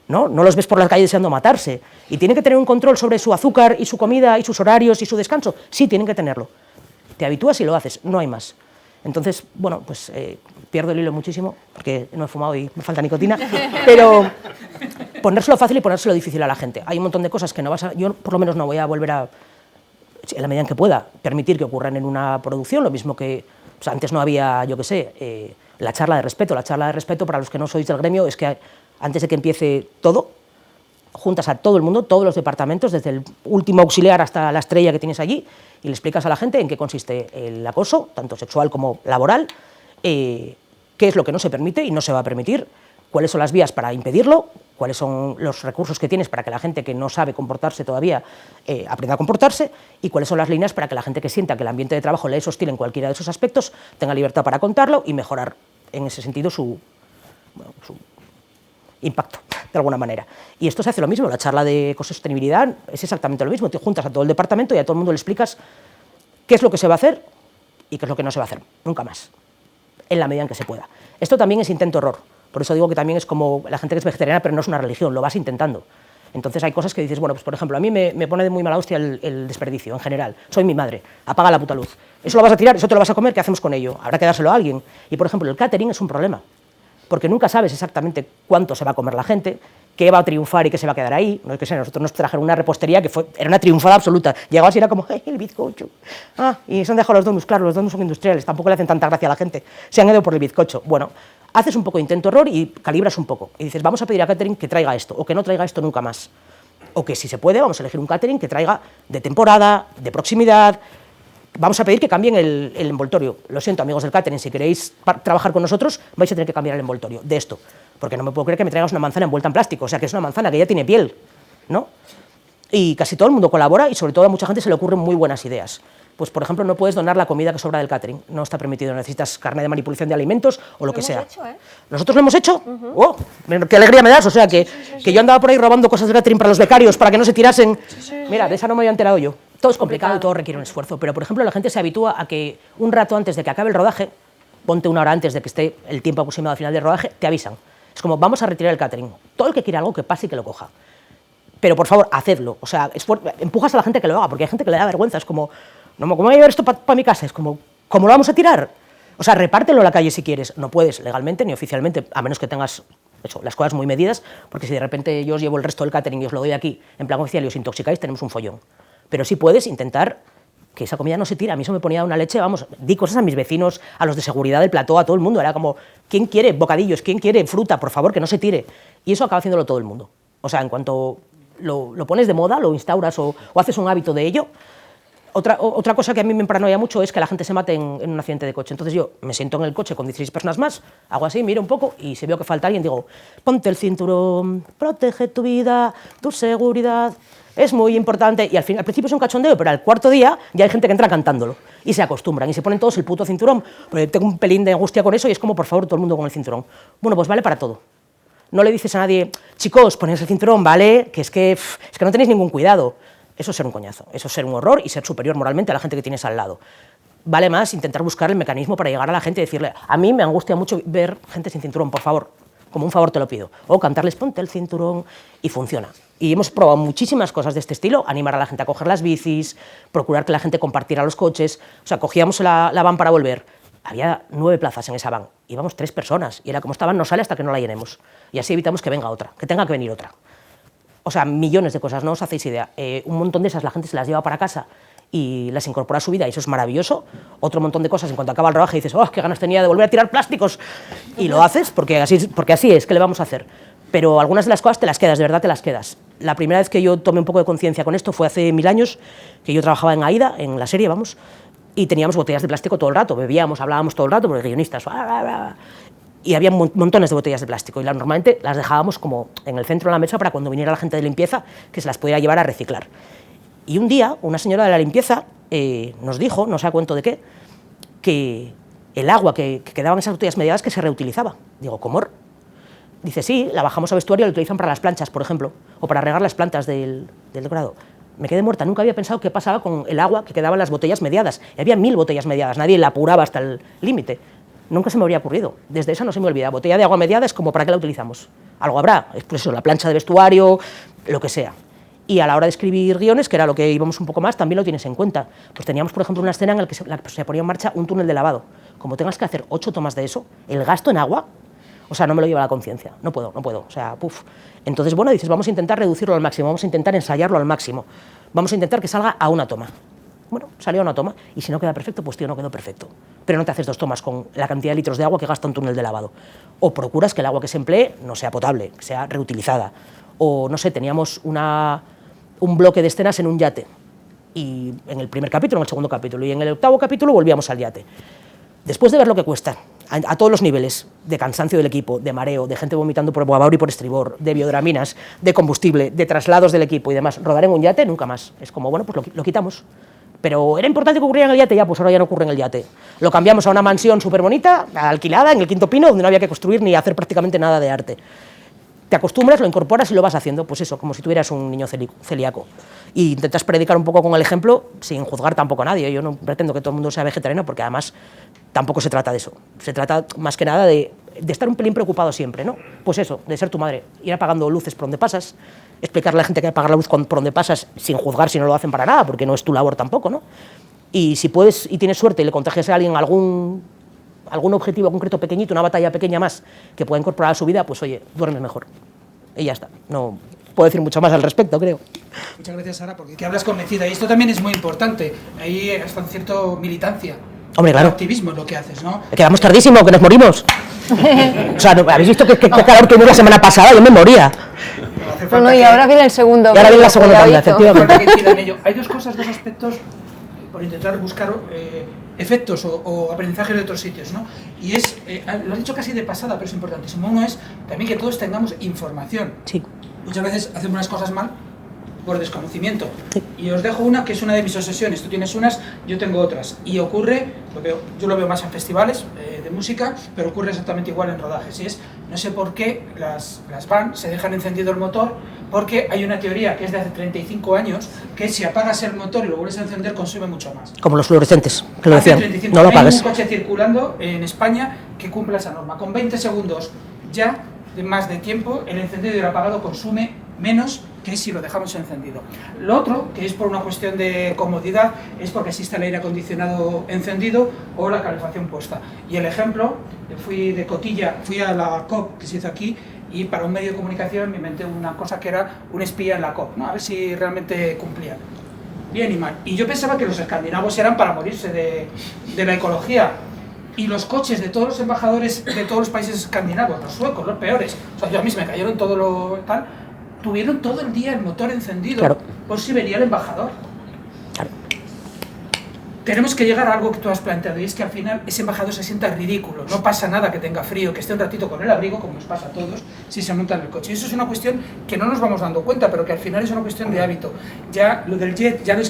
¿no? No los ves por la calle deseando matarse. ¿Y tienen que tener un control sobre su azúcar y su comida y sus horarios y su descanso? Sí, tienen que tenerlo. Te habitúas y lo haces, no hay más. Entonces, bueno, pues pierdo el hilo muchísimo, porque no he fumado y me falta nicotina, pero ponérselo fácil y ponérselo difícil a la gente. Hay un montón de cosas que no vas a... Yo por lo menos no voy a volver a, en la medida en que pueda, permitir que ocurran en una producción, lo mismo que pues antes no había, yo qué sé, la charla de respeto. La charla de respeto, para los que no sois del gremio, es que antes de que empiece todo, juntas a todo el mundo, todos los departamentos, desde el último auxiliar hasta la estrella que tienes allí, y le explicas a la gente en qué consiste el acoso, tanto sexual como laboral, qué es lo que no se permite y no se va a permitir, cuáles son las vías para impedirlo, cuáles son los recursos que tienes para que la gente que no sabe comportarse todavía aprenda a comportarse, y cuáles son las líneas para que la gente que sienta que el ambiente de trabajo le es hostil en cualquiera de esos aspectos tenga libertad para contarlo y mejorar en ese sentido su impacto, de alguna manera. Y esto se hace lo mismo, la charla de ecosostenibilidad es exactamente lo mismo, te juntas a todo el departamento y a todo el mundo le explicas qué es lo que se va a hacer y qué es lo que no se va a hacer, nunca más, en la medida en que se pueda. Esto también es intento-error, por eso digo que también es como la gente que es vegetariana, pero no es una religión, lo vas intentando. Entonces hay cosas que dices, bueno, pues por ejemplo, a mí me pone de muy mala hostia el desperdicio, en general. Soy mi madre, apaga la puta luz. Eso lo vas a tirar, eso te lo vas a comer, ¿qué hacemos con ello? Habrá que dárselo a alguien. Y por ejemplo, el catering es un problema, porque nunca sabes exactamente cuánto se va a comer la gente, qué va a triunfar y qué se va a quedar ahí. No es que sea, nosotros nos trajeron una repostería que era una triunfada absoluta. Llegabas y era como, ¡hey, el bizcocho! Y se han dejado los donuts, claro, los donuts son industriales, tampoco le hacen tanta gracia a la gente. Se han ido por el bizcocho. Bueno, haces un poco de intento-error y calibras un poco. Y dices, vamos a pedir a catering que traiga esto, o que no traiga esto nunca más. O que si se puede, vamos a elegir un catering que traiga de temporada, de proximidad. Vamos a pedir que cambien el envoltorio. Lo siento, amigos del catering, si queréis trabajar con nosotros, vais a tener que cambiar el envoltorio de esto. Porque no me puedo creer que me traigas una manzana envuelta en plástico. O sea, que es una manzana que ya tiene piel, ¿no? Y casi todo el mundo colabora y sobre todo a mucha gente se le ocurren muy buenas ideas. Pues, por ejemplo, no puedes donar la comida que sobra del catering. No está permitido. Necesitas carnet de manipulación de alimentos o lo que sea. Hecho, ¿eh? ¿Nosotros lo hemos hecho? ¡Oh! ¡Qué alegría me das! O sea, que yo andaba por ahí robando cosas del catering para los becarios para que no se tirasen. Mira, de esa no me había enterado yo. Todo es complicado y todo requiere un esfuerzo, pero por ejemplo la gente se habitúa a que un rato antes de que acabe el rodaje, ponte una hora antes de que esté el tiempo aproximado al final del rodaje, te avisan. Es como, vamos a retirar el catering. Todo el que quiera algo que pase y que lo coja. Pero por favor, hacedlo. O sea, empujas a la gente que lo haga, porque hay gente que le da vergüenza. Es como, No, ¿cómo voy a llevar esto para mi casa? Es como, ¿cómo lo vamos a tirar? O sea, repártelo a la calle si quieres. No puedes legalmente ni oficialmente, a menos que tengas eso, las cosas muy medidas, porque si de repente yo os llevo el resto del catering y os lo doy aquí en plan oficial y os intoxicáis, tenemos un follón. Pero sí puedes intentar que esa comida no se tire. A mí eso me ponía una leche, vamos, di cosas a mis vecinos, a los de seguridad del plató, a todo el mundo. Era como, ¿quién quiere bocadillos? ¿Quién quiere fruta? Por favor, que no se tire. Y eso acaba haciéndolo todo el mundo. O sea, en cuanto lo pones de moda, lo instauras o haces un hábito de ello. Otra cosa que a mí me paranoia mucho es que la gente se mate en un accidente de coche. Entonces yo me siento en el coche con 16 personas más, hago así, miro un poco y si veo que falta alguien digo, ponte el cinturón, protege tu vida, tu seguridad, es muy importante. Y al principio es un cachondeo, pero al cuarto día ya hay gente que entra cantándolo y se acostumbran y se ponen todos el puto cinturón. Porque tengo un pelín de angustia con eso y es como, por favor, todo el mundo con el cinturón. Bueno, pues vale para todo. No le dices a nadie, chicos, ponéis el cinturón, ¿vale? Que es que no tenéis ningún cuidado. Eso es ser un coñazo, eso es ser un horror y ser superior moralmente a la gente que tienes al lado. Vale más intentar buscar el mecanismo para llegar a la gente y decirle, a mí me angustia mucho ver gente sin cinturón, por favor, como un favor te lo pido. O cantarles, ponte el cinturón, y funciona. Y hemos probado muchísimas cosas de este estilo, animar a la gente a coger las bicis, procurar que la gente compartiera los coches. O sea, cogíamos la van para volver. Había 9 plazas en esa van, íbamos 3 personas, y era como estaban, no sale hasta que no la llenemos. Y así evitamos que venga otra, que tenga que venir otra. O sea, millones de cosas, no os hacéis idea. Un montón de esas la gente se las lleva para casa y las incorpora a su vida y eso es maravilloso. Otro montón de cosas, en cuanto acaba el rodaje dices, oh, qué ganas tenía de volver a tirar plásticos. Y lo haces porque así es, ¿qué le vamos a hacer? Pero algunas de las cosas te las quedas, de verdad te las quedas. La primera vez que yo tomé un poco de conciencia con esto fue hace 1000 años, que yo trabajaba en AIDA, en la serie, vamos, y teníamos botellas de plástico todo el rato, bebíamos, hablábamos todo el rato, porque guionistas... Y había montones de botellas de plástico y normalmente las dejábamos como en el centro de la mesa para cuando viniera la gente de limpieza que se las pudiera llevar a reciclar. Y un día una señora de la limpieza nos dijo, no sé a cuento de qué, que el agua que quedaba en esas botellas mediadas que se reutilizaba. Digo, ¿cómo? Dice, sí, la bajamos a vestuario y la utilizan para las planchas, por ejemplo, o para regar las plantas del decorado. Me quedé muerta, nunca había pensado qué pasaba con el agua que quedaba en las botellas mediadas. Y había 1000 botellas mediadas, nadie la apuraba hasta el límite. Nunca se me habría ocurrido. Desde esa no se me olvida. Botella de agua mediada es como, ¿para qué la utilizamos? Algo habrá. Es pues eso, la plancha de vestuario, lo que sea. Y a la hora de escribir guiones, que era lo que íbamos un poco más, también lo tienes en cuenta. Pues teníamos, por ejemplo, una escena en la que se ponía en marcha un túnel de lavado. Como tengas que hacer 8 tomas de eso, el gasto en agua, o sea, no me lo lleva a la conciencia. No puedo. O sea, puf. Entonces, bueno, dices, vamos a intentar reducirlo al máximo, vamos a intentar ensayarlo al máximo. Vamos a intentar que salga a una toma. Bueno, salió a una toma, y si no queda perfecto, pues tío, no quedó perfecto. Pero no te haces 2 tomas con la cantidad de litros de agua que gasta un túnel de lavado. O procuras que el agua que se emplee no sea potable, que sea reutilizada. O, no sé, teníamos un bloque de escenas en un yate. Y en el primer capítulo, en el segundo capítulo, y en el 8º capítulo volvíamos al yate. Después de ver lo que cuesta, a todos los niveles, de cansancio del equipo, de mareo, de gente vomitando por babor y por estribor, de biodraminas, de combustible, de traslados del equipo y demás, rodar en un yate nunca más. Es como, bueno, pues lo quitamos. Pero era importante que ocurriera en el yate, ya, pues ahora ya no ocurre en el yate. Lo cambiamos a una mansión súper bonita, alquilada, en el Quinto Pino, donde no había que construir ni hacer prácticamente nada de arte. Te acostumbras, lo incorporas y lo vas haciendo, pues eso, como si tuvieras un niño celíaco. Y intentas predicar un poco con el ejemplo, sin juzgar tampoco a nadie. Yo no pretendo que todo el mundo sea vegetariano, porque además tampoco se trata de eso. Se trata más que nada de estar un pelín preocupado siempre, ¿no? Pues eso, de ser tu madre, ir apagando luces por donde pasas, explicarle a la gente que hay que apagar la luz por donde pasas sin juzgar si no lo hacen para nada, porque no es tu labor tampoco, ¿no? Y si puedes y tienes suerte y le contagias a alguien algún objetivo concreto pequeñito, una batalla pequeña más que pueda incorporar a su vida, pues oye, duermes mejor. Y ya está. No puedo decir mucho más al respecto, creo. Muchas gracias, Sara, porque que hablas convencida. Y esto también es muy importante. Ahí está cierta militancia. Hombre, claro. El activismo es lo que haces, ¿no? Quedamos tardísimo, que nos morimos. O sea, ¿habéis visto qué calor que hubo la semana pasada? Yo me moría. Bueno, y ahora viene el segundo. Y ahora viene la segunda tanda, efectivamente. Hay 2 cosas, 2 aspectos, por intentar buscar efectos o aprendizajes de otros sitios, ¿no? Y lo has dicho casi de pasada, pero es importantísimo. Uno es también que todos tengamos información. Sí. Muchas veces hacemos unas cosas mal por desconocimiento. Sí. Y os dejo una que es una de mis obsesiones. Tú tienes unas, yo tengo otras. Y ocurre, yo lo veo más en festivales de música, pero ocurre exactamente igual en rodajes. Y es, no sé por qué las van, se dejan encendido el motor, porque hay una teoría que es de hace 35 años, que si apagas el motor y lo vuelves a encender, consume mucho más. Como los fluorescentes, que lo Hace decían. 35, No lo no hay apagues. ningún coche circulando en España que cumpla esa norma. Con 20 segundos ya de más de tiempo, el encendido y el apagado consume menos que es si lo dejamos encendido. Lo otro, que es por una cuestión de comodidad, es porque existe el aire acondicionado encendido o la calefacción puesta. Y el ejemplo, fui de cotilla, fui a la COP que se hizo aquí, y para un medio de comunicación me inventé una cosa que era un espía en la COP, ¿no? A ver si realmente cumplían. Bien y mal. Y yo pensaba que los escandinavos eran para morirse de la ecología. Y los coches de todos los embajadores de todos los países escandinavos, los suecos, los peores, o sea, yo a mí se me cayeron todo lo tal, tuvieron todo el día el motor encendido, claro, por si venía el embajador. Claro. Tenemos que llegar a algo que tú has planteado, y es que al final ese embajador se sienta ridículo, no pasa nada que tenga frío, que esté un ratito con el abrigo, como nos pasa a todos, si se monta en el coche. Y eso es una cuestión que no nos vamos dando cuenta, pero que al final es una cuestión de hábito. Ya lo del jet ya no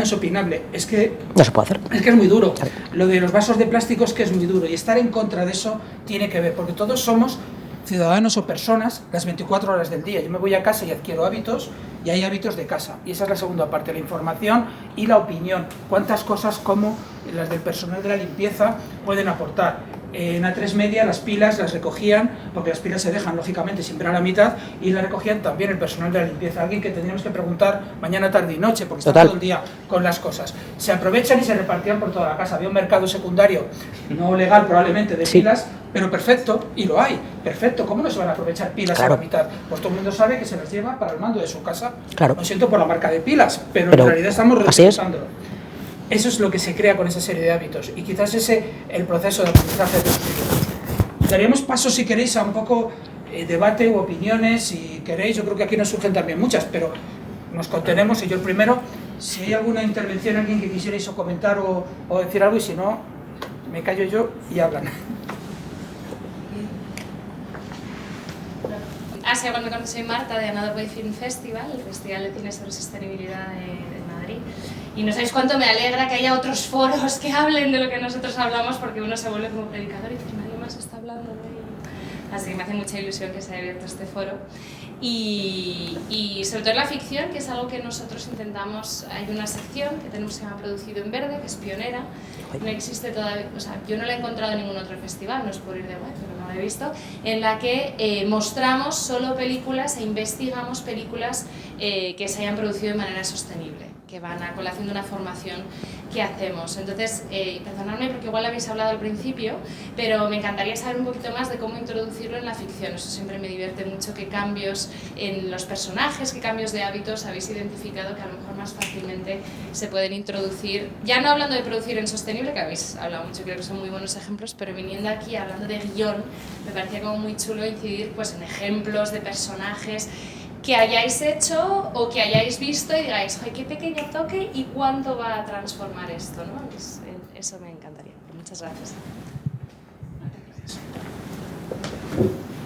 es opinable, es que no se puede hacer. Es que es muy duro. Claro. Lo de los vasos de plástico es que es muy duro, y estar en contra de eso tiene que ver, porque todos somos ciudadanos o personas las 24 horas del día. Yo me voy a casa y adquiero hábitos, y hay hábitos de casa. Y esa es la segunda parte, la información y la opinión. Cuántas cosas como las del personal de la limpieza pueden aportar. En A3 Media las pilas las recogían, porque las pilas se dejan lógicamente siempre a la mitad, y las recogían también el personal de la limpieza. Alguien que tendríamos que preguntar mañana, tarde y noche, porque está todo el día con las cosas. Se aprovechan y se repartían por toda la casa. Había un mercado secundario, no legal probablemente, de pilas, pero perfecto, y lo hay, perfecto. ¿Cómo no se van a aprovechar pilas a la mitad? Pues todo el mundo sabe que se las lleva para el mando de su casa. Claro. Lo siento por la marca de pilas, pero en realidad estamos reusándolo. Eso es lo que se crea con esa serie de hábitos, y quizás el proceso de aprendizaje de los niños. Daríamos paso, si queréis, a un poco debate u opiniones, si queréis. Yo creo que aquí nos surgen también muchas, pero nos contenemos, y yo el primero. Si hay alguna intervención, alguien que quisierais o comentar o decir algo, y si no, me callo yo y hablan. Sí, bueno, soy Marta de Another Way Film Festival, el festival de cine sobre sostenibilidad de Madrid. Y no sabéis cuánto me alegra que haya otros foros que hablen de lo que nosotros hablamos, porque uno se vuelve como predicador y dice que nadie más está hablando de ello. Así que me hace mucha ilusión que se haya abierto este foro. Y sobre todo en la ficción, que es algo que nosotros intentamos. Hay una sección que tenemos que se llama Producido en Verde, que es pionera. No existe todavía, o sea, yo no la he encontrado en ningún otro festival, no es por ir de guay, pero no la he visto, en la que mostramos solo películas e investigamos películas que se hayan producido de manera sostenible, que van a colación de una formación que hacemos. Entonces, perdonadme porque igual habéis hablado al principio, pero me encantaría saber un poquito más de cómo introducirlo en la ficción. Eso siempre me divierte mucho, qué cambios en los personajes, qué cambios de hábitos habéis identificado que a lo mejor más fácilmente se pueden introducir, ya no hablando de producir en sostenible, que habéis hablado mucho, creo que son muy buenos ejemplos, pero viniendo aquí hablando de guión, me parecía como muy chulo incidir pues en ejemplos de personajes que hayáis hecho o que hayáis visto y digáis, ¡ay, qué pequeño toque y cuánto va a transformar esto!, ¿no? Eso me encantaría. Muchas gracias.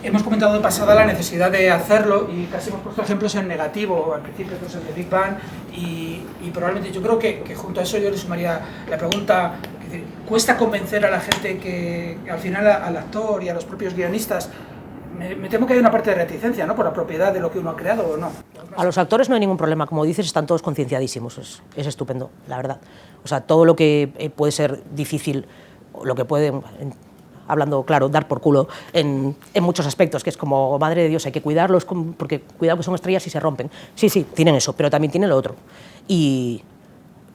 Hemos comentado de pasada la necesidad de hacerlo, y casi hemos puesto ejemplos en negativo, al principio pues el de Big Bang, y probablemente yo creo que junto a eso yo le sumaría la pregunta, es decir, ¿cuesta convencer a la gente que al final al actor y a los propios guionistas? Me temo que hay una parte de reticencia, ¿no?, por la propiedad de lo que uno ha creado, ¿o no? A los actores no hay ningún problema, como dices, están todos concienciadísimos, es estupendo, la verdad. O sea, todo lo que puede ser difícil, lo que puede, hablando claro, dar por culo en muchos aspectos, que es como, madre de Dios, hay que cuidarlos, porque cuidado que son estrellas y se rompen. Sí, tienen eso, pero también tienen lo otro. Y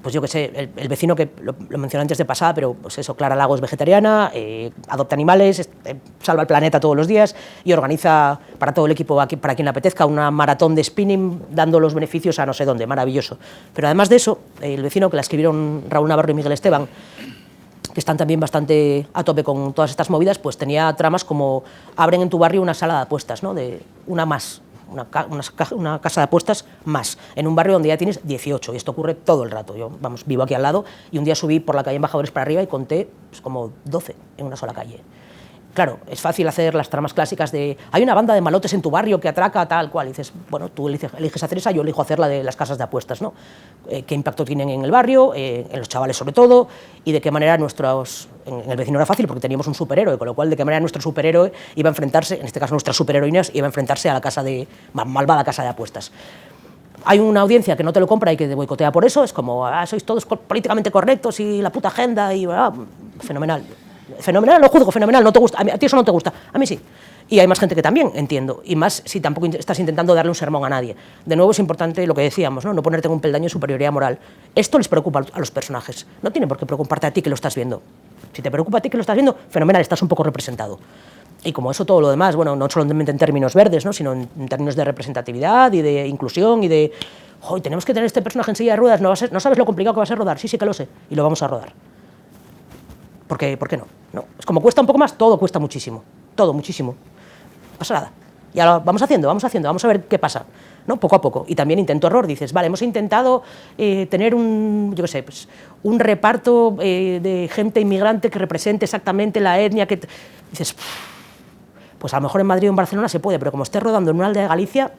pues yo qué sé, el vecino que lo mencioné antes de pasada, pero pues eso, Clara Lago es vegetariana, adopta animales, salva el planeta todos los días y organiza para todo el equipo, para quien le apetezca, una maratón de spinning dando los beneficios a no sé dónde, maravilloso. Pero además de eso, el vecino que la escribieron Raúl Navarro y Miguel Esteban, que están también bastante a tope con todas estas movidas, pues tenía tramas como abren en tu barrio una sala de apuestas, ¿no?, de una más. Una casa de apuestas más, en un barrio donde ya tienes 18, y esto ocurre todo el rato. Yo, vivo aquí al lado, y un día subí por la calle Embajadores para arriba y conté pues, como 12 en una sola calle. Claro, es fácil hacer las tramas clásicas de hay una banda de malotes en tu barrio que atraca tal cual, y dices, bueno, tú eliges hacer esa, yo elijo hacer la de las casas de apuestas, ¿no? ¿Qué impacto tienen en el barrio, en los chavales sobre todo, y de qué manera en el vecino era fácil porque teníamos un superhéroe, con lo cual de qué manera nuestro superhéroe iba a enfrentarse, en este caso nuestras superheroínas, iba a enfrentarse a la malvada casa de apuestas. Hay una audiencia que no te lo compra y que te boicotea por eso, es como, sois todos políticamente correctos y la puta agenda, y fenomenal. Fenomenal, lo juzgo, fenomenal, no te gusta, a ti eso no te gusta, a mí sí. Y hay más gente que también, entiendo, y más si tampoco estás intentando darle un sermón a nadie. De nuevo es importante lo que decíamos, no ponerte en un peldaño de superioridad moral. Esto les preocupa a los personajes, no tiene por qué preocuparte a ti que lo estás viendo. Si te preocupa a ti que lo estás viendo, fenomenal, estás un poco representado. Y como eso todo lo demás, bueno, no solamente en términos verdes, ¿no? Sino en términos de representatividad y de inclusión y de, tenemos que tener este personaje en silla de ruedas, no sabes lo complicado que va a ser rodar, sí que lo sé, y lo vamos a rodar. ¿Por qué no? No, es como cuesta un poco más, todo cuesta muchísimo, todo muchísimo. No pasa nada. Y ahora vamos haciendo, vamos a ver qué pasa, ¿no? Poco a poco. Y también intento error, dices, vale, hemos intentado tener un reparto de gente inmigrante que represente exactamente la etnia que... Dices, pues a lo mejor en Madrid o en Barcelona se puede, pero como estés rodando en una aldea de Galicia,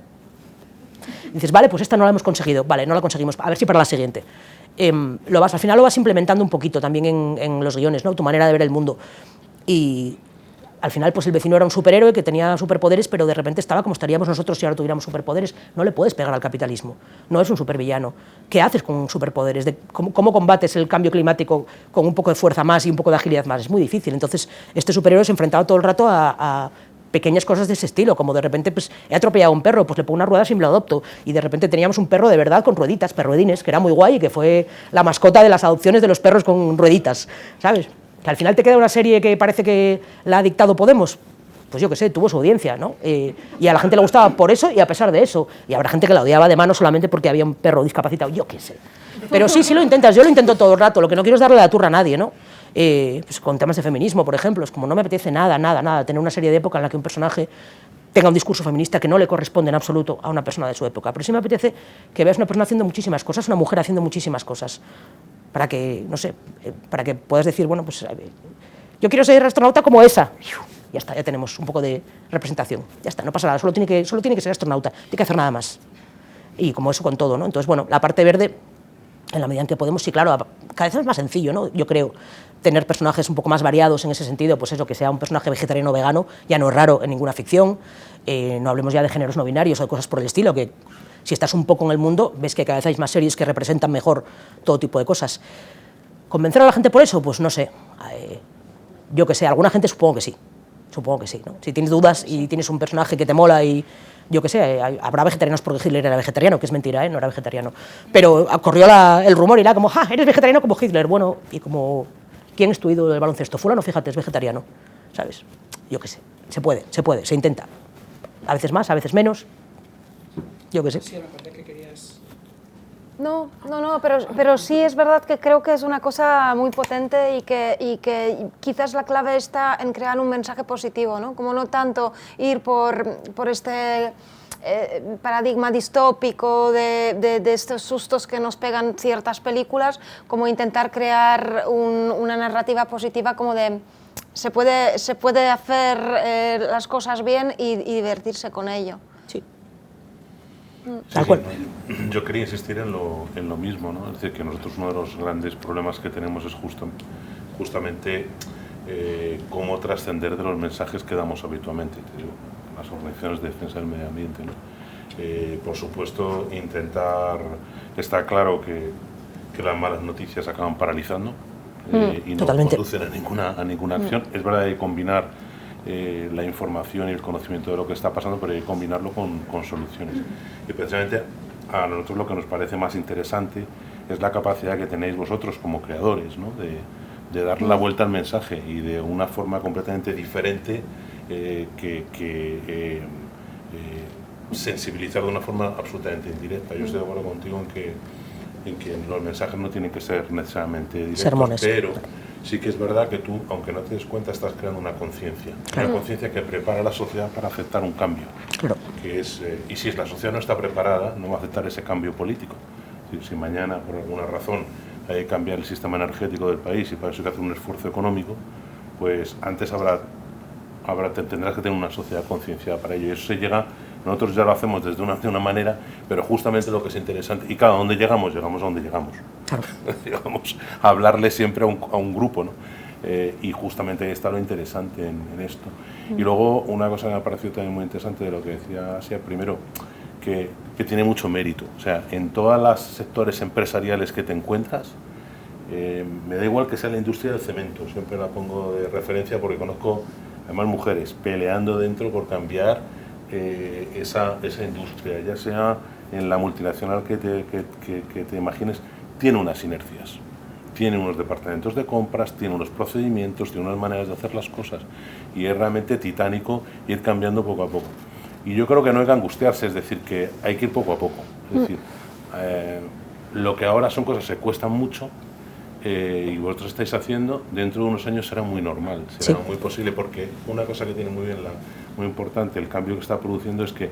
dices, vale, pues esta no la hemos conseguido, vale, no la conseguimos, a ver si para la siguiente. Al final lo vas implementando un poquito también en los guiones, ¿no? Tu manera de ver el mundo. Y al final, pues el vecino era un superhéroe que tenía superpoderes, pero de repente estaba como estaríamos nosotros si ahora tuviéramos superpoderes. No le puedes pegar al capitalismo, no es un supervillano. ¿Qué haces con superpoderes? ¿Cómo combates el cambio climático con un poco de fuerza más y un poco de agilidad más? Es muy difícil. Entonces, este superhéroe se enfrentaba todo el rato a pequeñas cosas de ese estilo, como de repente pues, he atropellado a un perro, pues le pongo una rueda y me lo adopto. Y de repente teníamos un perro de verdad con rueditas, perruedines, que era muy guay y que fue la mascota de las adopciones de los perros con rueditas, ¿sabes? Que al final te queda una serie que parece que la ha dictado Podemos, pues yo qué sé, tuvo su audiencia, ¿no? Y a la gente le gustaba por eso y a pesar de eso. Y habrá gente que la odiaba de mano solamente porque había un perro discapacitado, yo qué sé. Pero sí lo intentas, yo lo intento todo el rato, lo que no quiero es darle la turra a nadie, ¿no? Pues con temas de feminismo, por ejemplo, es como no me apetece nada tener una serie de época en la que un personaje tenga un discurso feminista que no le corresponde en absoluto a una persona de su época. Pero sí me apetece que veas una persona haciendo muchísimas cosas, una mujer haciendo muchísimas cosas, para que, no sé, para que puedas decir, bueno, pues yo quiero ser astronauta como esa. Ya está, ya tenemos un poco de representación. Ya está, no pasa nada, solo tiene que ser astronauta, tiene que hacer nada más. Y como eso con todo, ¿no? Entonces, bueno, la parte verde, en la medida en que podemos, sí, claro, cada vez es más sencillo, ¿no? Yo creo, tener personajes un poco más variados en ese sentido, pues eso, que sea un personaje vegetariano o vegano, ya no es raro en ninguna ficción, no hablemos ya de géneros no binarios o de cosas por el estilo, que si estás un poco en el mundo, ves que cada vez hay más series que representan mejor todo tipo de cosas. ¿Convencer a la gente por eso? Pues no sé, yo que sé, alguna gente supongo que sí, ¿no? Si tienes dudas y tienes un personaje que te mola y yo qué sé, habrá vegetarianos porque Hitler era vegetariano, que es mentira, no era vegetariano. Pero corrió el rumor y era como, eres vegetariano como Hitler. Bueno, y como, ¿quién es tu ídolo del baloncesto? Fulano, fíjate, es vegetariano, ¿sabes? Yo qué sé, se puede, se intenta. A veces más, a veces menos, yo qué sé. Sí, me parece que querías... No, pero sí es verdad que creo que es una cosa muy potente y que quizás la clave está en crear un mensaje positivo, ¿no? Como no tanto ir por este paradigma distópico de estos sustos que nos pegan ciertas películas, como intentar crear una narrativa positiva como de se puede hacer las cosas bien y divertirse con ello. Sí. Sí, yo quería insistir en lo mismo, ¿no? Es decir, que nosotros uno de los grandes problemas que tenemos es justamente cómo trascender de los mensajes que damos habitualmente, las organizaciones de defensa del medio ambiente, ¿no? Por supuesto, está claro que las malas noticias acaban paralizando y no conducen a ninguna acción. Es verdad que hay que combinar la información y el conocimiento de lo que está pasando, pero hay que combinarlo con soluciones. Y precisamente a nosotros lo que nos parece más interesante es la capacidad que tenéis vosotros como creadores, ¿no? de darle la vuelta al mensaje y de una forma completamente diferente sensibilizar de una forma absolutamente indirecta. Yo estoy de acuerdo contigo en que los mensajes no tienen que ser necesariamente directos, sermones. Pero sí que es verdad que tú, aunque no te des cuenta, estás creando una conciencia. Claro. Una conciencia que prepara a la sociedad para aceptar un cambio. Claro. Y si la sociedad no está preparada, no va a aceptar ese cambio político. Si mañana, por alguna razón, hay que cambiar el sistema energético del país y para eso hay que hacer un esfuerzo económico, pues antes tendrás que tener una sociedad concienciada para ello. Y eso se llega, nosotros ya lo hacemos de una manera, pero justamente lo que es interesante, y cada donde llegamos a donde llegamos. Claro. Llegamos a hablarle siempre a un grupo, ¿no? Y justamente ahí está lo interesante en esto. Y luego una cosa que me ha parecido también muy interesante de lo que decía Asia, primero, que tiene mucho mérito. O sea, en todos los sectores empresariales que te encuentras, me da igual que sea la industria del cemento, siempre la pongo de referencia porque conozco además mujeres, peleando dentro por cambiar esa industria, ya sea en la multinacional que te imagines, tiene unas inercias, tiene unos departamentos de compras, tiene unos procedimientos, tiene unas maneras de hacer las cosas, y es realmente titánico ir cambiando poco a poco. Y yo creo que no hay que angustiarse, es decir, que hay que ir poco a poco. Es decir, lo que ahora son cosas que cuestan mucho, y vosotros estáis haciendo, dentro de unos años será muy normal, será muy posible, porque una cosa que tiene muy importante el cambio que está produciendo es que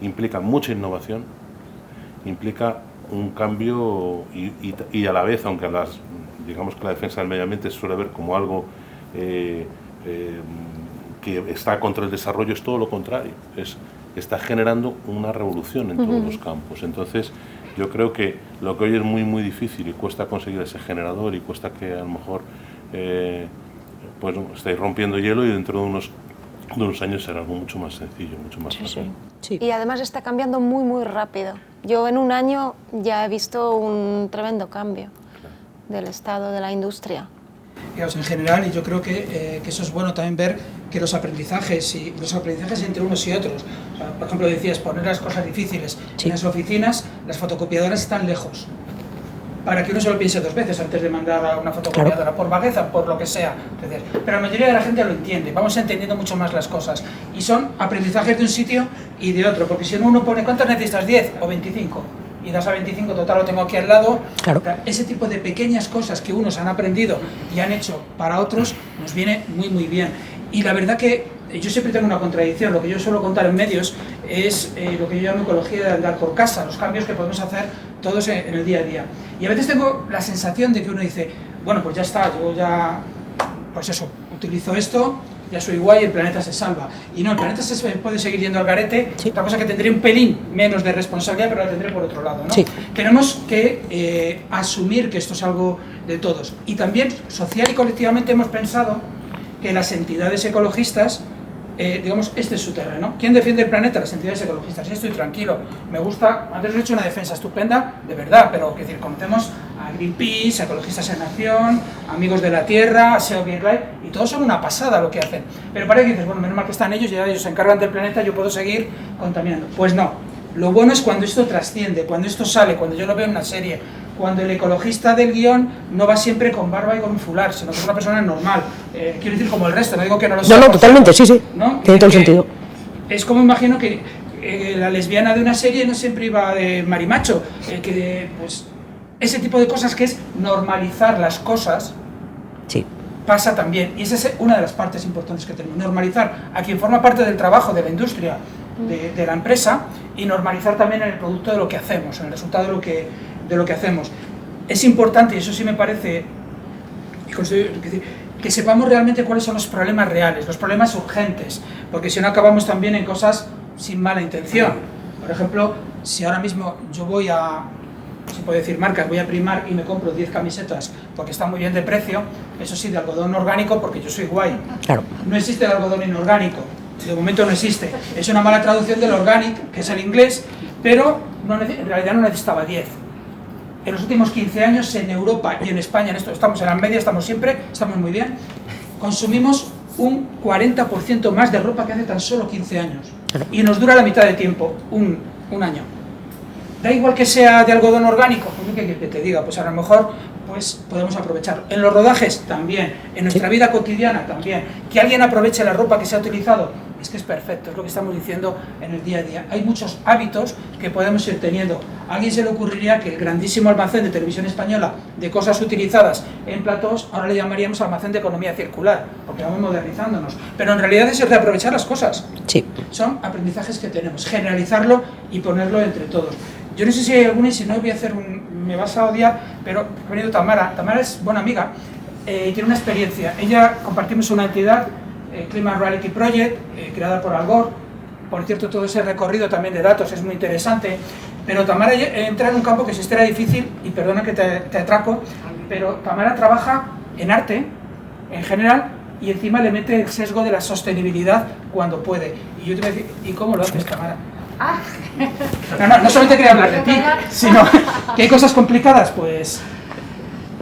implica mucha innovación, implica un cambio y a la vez, aunque digamos que la defensa del medio ambiente se suele ver como algo que está contra el desarrollo, es todo lo contrario, está generando una revolución en todos los campos. Entonces, yo creo que lo que hoy es muy difícil y cuesta conseguir ese generador y cuesta que a lo mejor pues estáis rompiendo hielo, y dentro de unos años será algo mucho más sencillo, mucho más fácil. Sí. Y además está cambiando muy rápido. Yo en un año ya he visto un tremendo cambio del estado de la industria. Digamos, en general, y yo creo que eso es bueno también ver que los aprendizajes entre unos y otros, o sea, por ejemplo, decías poner las cosas difíciles. En las oficinas las fotocopiadoras están lejos, para que uno se lo piense dos veces antes de mandar a una fotocopiadora, por vagueza, por lo que sea. Entonces, pero la mayoría de la gente lo entiende, vamos entendiendo mucho más las cosas, y son aprendizajes de un sitio y de otro, porque si uno pone ¿cuántos necesitas? 10 o 25, y das a 25, total lo tengo aquí al lado. Claro. Ese tipo de pequeñas cosas que unos han aprendido y han hecho para otros nos viene muy bien. Y la verdad que yo siempre tengo una contradicción. Lo que yo suelo contar en medios es lo que yo llamo ecología de andar por casa, los cambios que podemos hacer todos en el día a día. Y a veces tengo la sensación de que uno dice, bueno, pues ya está, yo ya, pues eso, utilizo esto, ya soy guay, el planeta se salva. Y no, el planeta se puede seguir yendo al garete. Otra cosa que tendré un pelín menos de responsabilidad, pero la tendré por otro lado, ¿no? Tenemos que asumir que esto es algo de todos. Y también, social y colectivamente, hemos pensado que las entidades ecologistas, digamos, este es su terreno. ¿Quién defiende el planeta? Las entidades ecologistas. Y estoy tranquilo. Me gusta, antes he hecho una defensa estupenda, de verdad, pero es decir, conocemos a Greenpeace, a Ecologistas en Acción, Amigos de la Tierra, SEO BirdLife, y todos son una pasada lo que hacen. Pero parece que dices, bueno, menos mal que están ellos, ya ellos se encargan del planeta, yo puedo seguir contaminando. Pues no. Lo bueno es cuando esto trasciende, cuando esto sale, cuando yo lo veo en una serie, cuando el ecologista del guión no va siempre con barba y con un fular, sino que es una persona normal. Quiero decir, como el resto, no digo que no lo sea. No, totalmente, sí, ¿no? Tiene todo el sentido. Es como imagino que la lesbiana de una serie no siempre iba de marimacho, pues ese tipo de cosas que es normalizar las cosas, pasa también. Y esa es una de las partes importantes que tenemos, normalizar a quien forma parte del trabajo, de la industria, de la empresa, y normalizar también en el producto de lo que hacemos, en el resultado de lo que hacemos. Es importante, y eso sí me parece, que sepamos realmente cuáles son los problemas reales, los problemas urgentes, porque si no acabamos también en cosas sin mala intención. Por ejemplo, si ahora mismo yo voy a, si puedo decir marcas, voy a Primark y me compro 10 camisetas porque están muy bien de precio, eso sí, de algodón orgánico, porque yo soy guay. Claro. No existe el algodón inorgánico, de momento no existe. Es una mala traducción del organic, que es el inglés, pero en realidad no necesitaba 10. En los últimos 15 años en Europa y en España, en esto estamos en la media, estamos muy bien, consumimos un 40% más de ropa que hace tan solo 15 años. Y nos dura la mitad de tiempo, un año. Da igual que sea de algodón orgánico, ¿qué quieres que te diga? Pues a lo mejor pues podemos aprovechar. En los rodajes también, en nuestra vida cotidiana también. Que alguien aproveche la ropa que se ha utilizado, es que es perfecto, es lo que estamos diciendo en el día a día. Hay muchos hábitos que podemos ir teniendo. A alguien se le ocurriría que el grandísimo almacén de Televisión Española de cosas utilizadas en platós, ahora le llamaríamos almacén de economía circular, porque vamos modernizándonos. Pero en realidad es el de aprovechar las cosas. Son aprendizajes que tenemos, generalizarlo y ponerlo entre todos. Yo no sé si hay alguna, y si no voy a hacer me vas a odiar, pero ha venido Tamara. Tamara es buena amiga y tiene una experiencia. Ella, compartimos una entidad, Climate Reality Project, creada por Al Gore. Por cierto, todo ese recorrido también de datos es muy interesante. Pero Tamara entra en un campo que si era difícil, y perdona que te atraco, pero Tamara trabaja en arte, en general, y encima le mete el sesgo de la sostenibilidad cuando puede. Y yo te voy a decir, ¿y cómo lo haces, Tamara? No solamente quería hablar de ti, sino que hay cosas complicadas, pues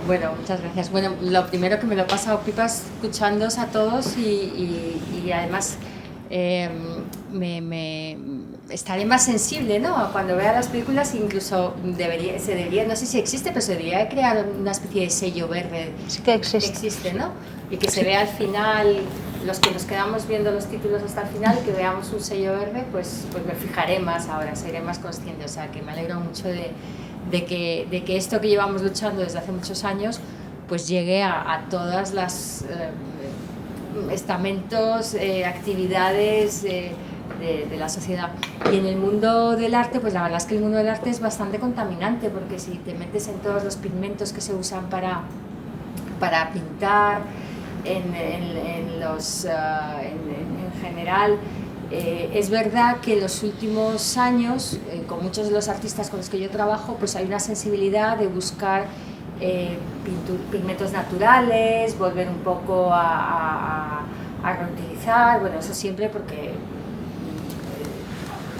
Bueno, muchas gracias. Bueno, lo primero que me lo he pasado pipa escuchándoos a todos y además estaré más sensible, ¿no? Cuando vea las películas, incluso se debería, no sé si existe, pero se debería crear una especie de sello verde. Sí que existe. Que existe, ¿no? Y que se vea al final, los que nos quedamos viendo los títulos hasta el final, que veamos un sello verde, pues me fijaré más ahora, seré más consciente. O sea, que me alegro mucho de que esto que llevamos luchando desde hace muchos años, pues llegue a todas las estamentos, actividades de la sociedad. Y en el mundo del arte, pues la verdad es que el mundo del arte es bastante contaminante, porque si te metes en todos los pigmentos que se usan para pintar, en general, es verdad que en los últimos años, con muchos de los artistas con los que yo trabajo, pues hay una sensibilidad de buscar pigmentos naturales, volver un poco a reutilizar, bueno, eso siempre porque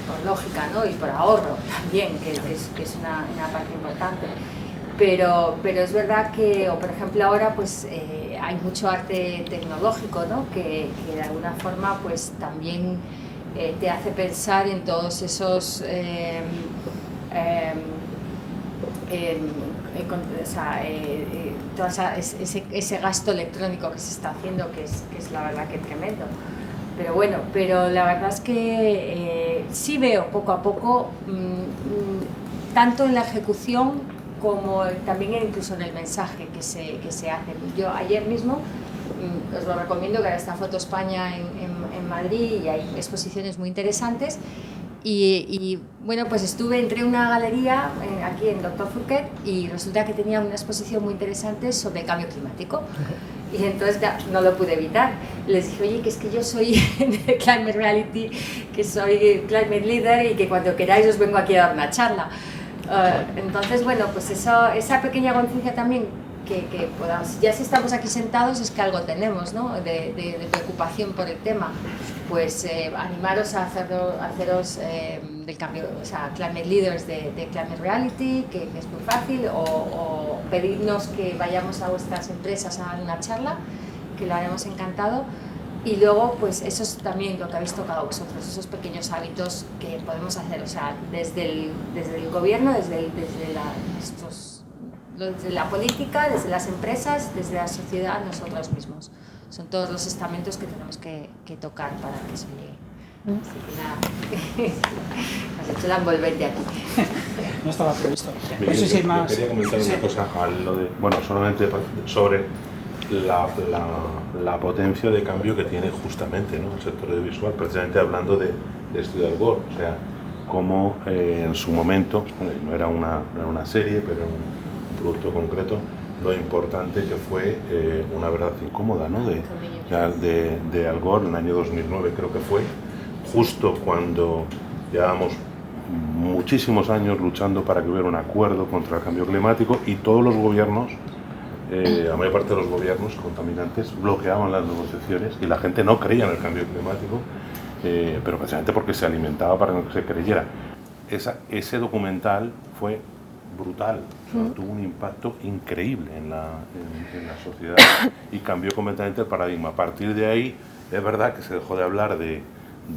por lógica, ¿no? Y por ahorro también, que es una parte importante. Pero es verdad que, o por ejemplo ahora, pues hay mucho arte tecnológico, ¿no? que de alguna forma pues también te hace pensar en todos esos ese gasto electrónico que se está haciendo, que es la verdad que tremendo. Pero bueno, pero la verdad es que sí veo poco a poco, tanto en la ejecución como también incluso en el mensaje que se hace. Yo ayer mismo, os lo recomiendo, que ahora está Foto España en Madrid y hay exposiciones muy interesantes. Y bueno, pues entré a una galería aquí en Dr. Fouquet y resulta que tenía una exposición muy interesante sobre cambio climático. Y entonces no lo pude evitar. Les dije, oye, que es que yo soy de Climate Reality, que soy Climate Leader y que cuando queráis os vengo aquí a dar una charla. Entonces, bueno, pues esa pequeña conciencia también que podamos, ya si estamos aquí sentados es que algo tenemos, ¿no? de preocupación por el tema, pues animaros a haceros del cambio, o sea, Climate Leaders de Climate Reality, que es muy fácil, o pedirnos que vayamos a vuestras empresas a dar una charla, que lo haremos encantado. Y luego, pues eso es también lo que habéis tocado vosotros, esos pequeños hábitos que podemos hacer, o sea, desde el gobierno, desde la política, desde las empresas, desde la sociedad, nosotros mismos. Son todos los estamentos que tenemos que tocar para que se llegue. Así que nada, has hecho la envolvente aquí. No estaba previsto. Miguel, Eso sí, yo más. quería comentar una cosa, solamente sobre la potencia de cambio que tiene justamente, ¿no?, el sector audiovisual, precisamente hablando de Estudio Al Gore, o sea, como en su momento, no era una serie, pero un producto concreto, lo importante que fue una verdad incómoda, ¿no?, de Al Gore en el año 2009 creo que fue, justo cuando llevábamos muchísimos años luchando para que hubiera un acuerdo contra el cambio climático y todos los gobiernos, la mayor parte de los gobiernos contaminantes bloqueaban las negociaciones y la gente no creía en el cambio climático, pero precisamente porque se alimentaba para que se creyera. Ese documental fue brutal, o sea, tuvo un impacto increíble en la sociedad y cambió completamente el paradigma. A partir de ahí es verdad que se dejó de hablar de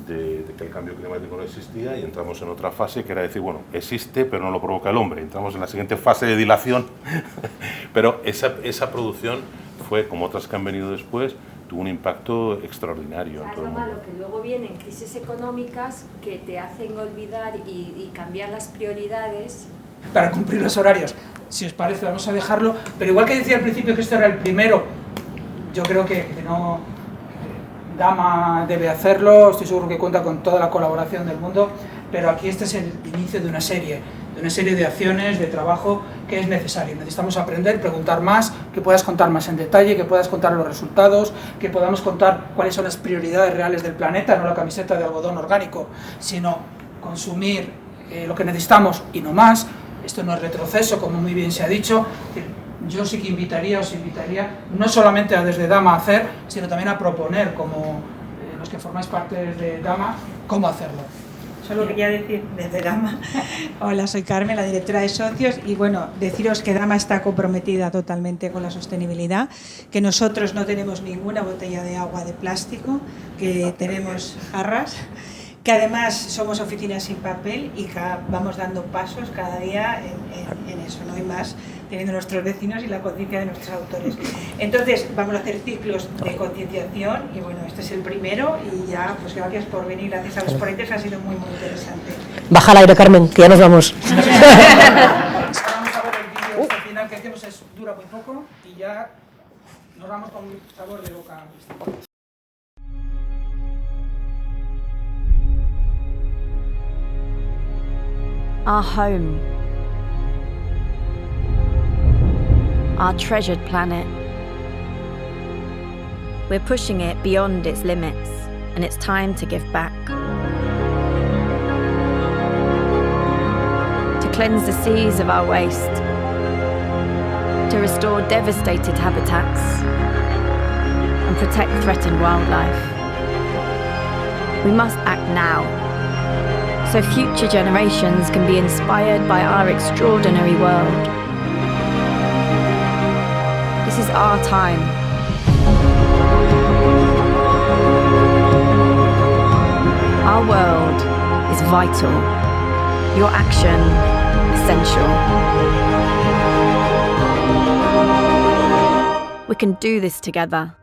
que el cambio climático no existía y entramos en otra fase que era decir, bueno, existe pero no lo provoca el hombre. Entramos en la siguiente fase de dilación, pero esa producción fue, como otras que han venido después, tuvo un impacto extraordinario en todo el mundo. Es lo malo, que luego vienen crisis económicas que te hacen olvidar y cambiar las prioridades. Para cumplir los horarios, si os parece vamos a dejarlo, pero igual que decía al principio que esto era el primero, yo creo que no, Dama debe hacerlo, estoy seguro que cuenta con toda la colaboración del mundo, pero aquí este es el inicio de una serie de acciones, de trabajo que es necesario. Necesitamos aprender, preguntar más, que puedas contar más en detalle, que puedas contar los resultados, que podamos contar cuáles son las prioridades reales del planeta, no la camiseta de algodón orgánico, sino consumir lo que necesitamos y no más. Esto no es retroceso, como muy bien se ha dicho. Yo sí que os invitaría no solamente a desde Dama a hacer, sino también a proponer, como los que formáis parte de Dama, cómo hacerlo. Solo quería decir desde Dama, hola, soy Carmen, la directora de socios, y bueno, deciros que Dama está comprometida totalmente con la sostenibilidad, que nosotros no tenemos ninguna botella de agua de plástico, que tenemos jarras, que además somos oficinas sin papel y que vamos dando pasos cada día en eso, ¿no? Y más teniendo nuestros vecinos y la conciencia de nuestros autores. Entonces vamos a hacer ciclos de concienciación y bueno, este es el primero y ya, pues gracias por venir, gracias a los ponentes, ha sido muy interesante. Baja al aire, Carmen, que ya nos vamos. Vamos a ver el vídeo al final que hacemos, dura muy poco y ya nos vamos con un sabor de boca. Our home. Our treasured planet. We're pushing it beyond its limits, and it's time to give back. To cleanse the seas of our waste. To restore devastated habitats and protect threatened wildlife. We must act now, so future generations can be inspired by our extraordinary world. This is our time. Our world is vital. Your action, essential. We can do this together.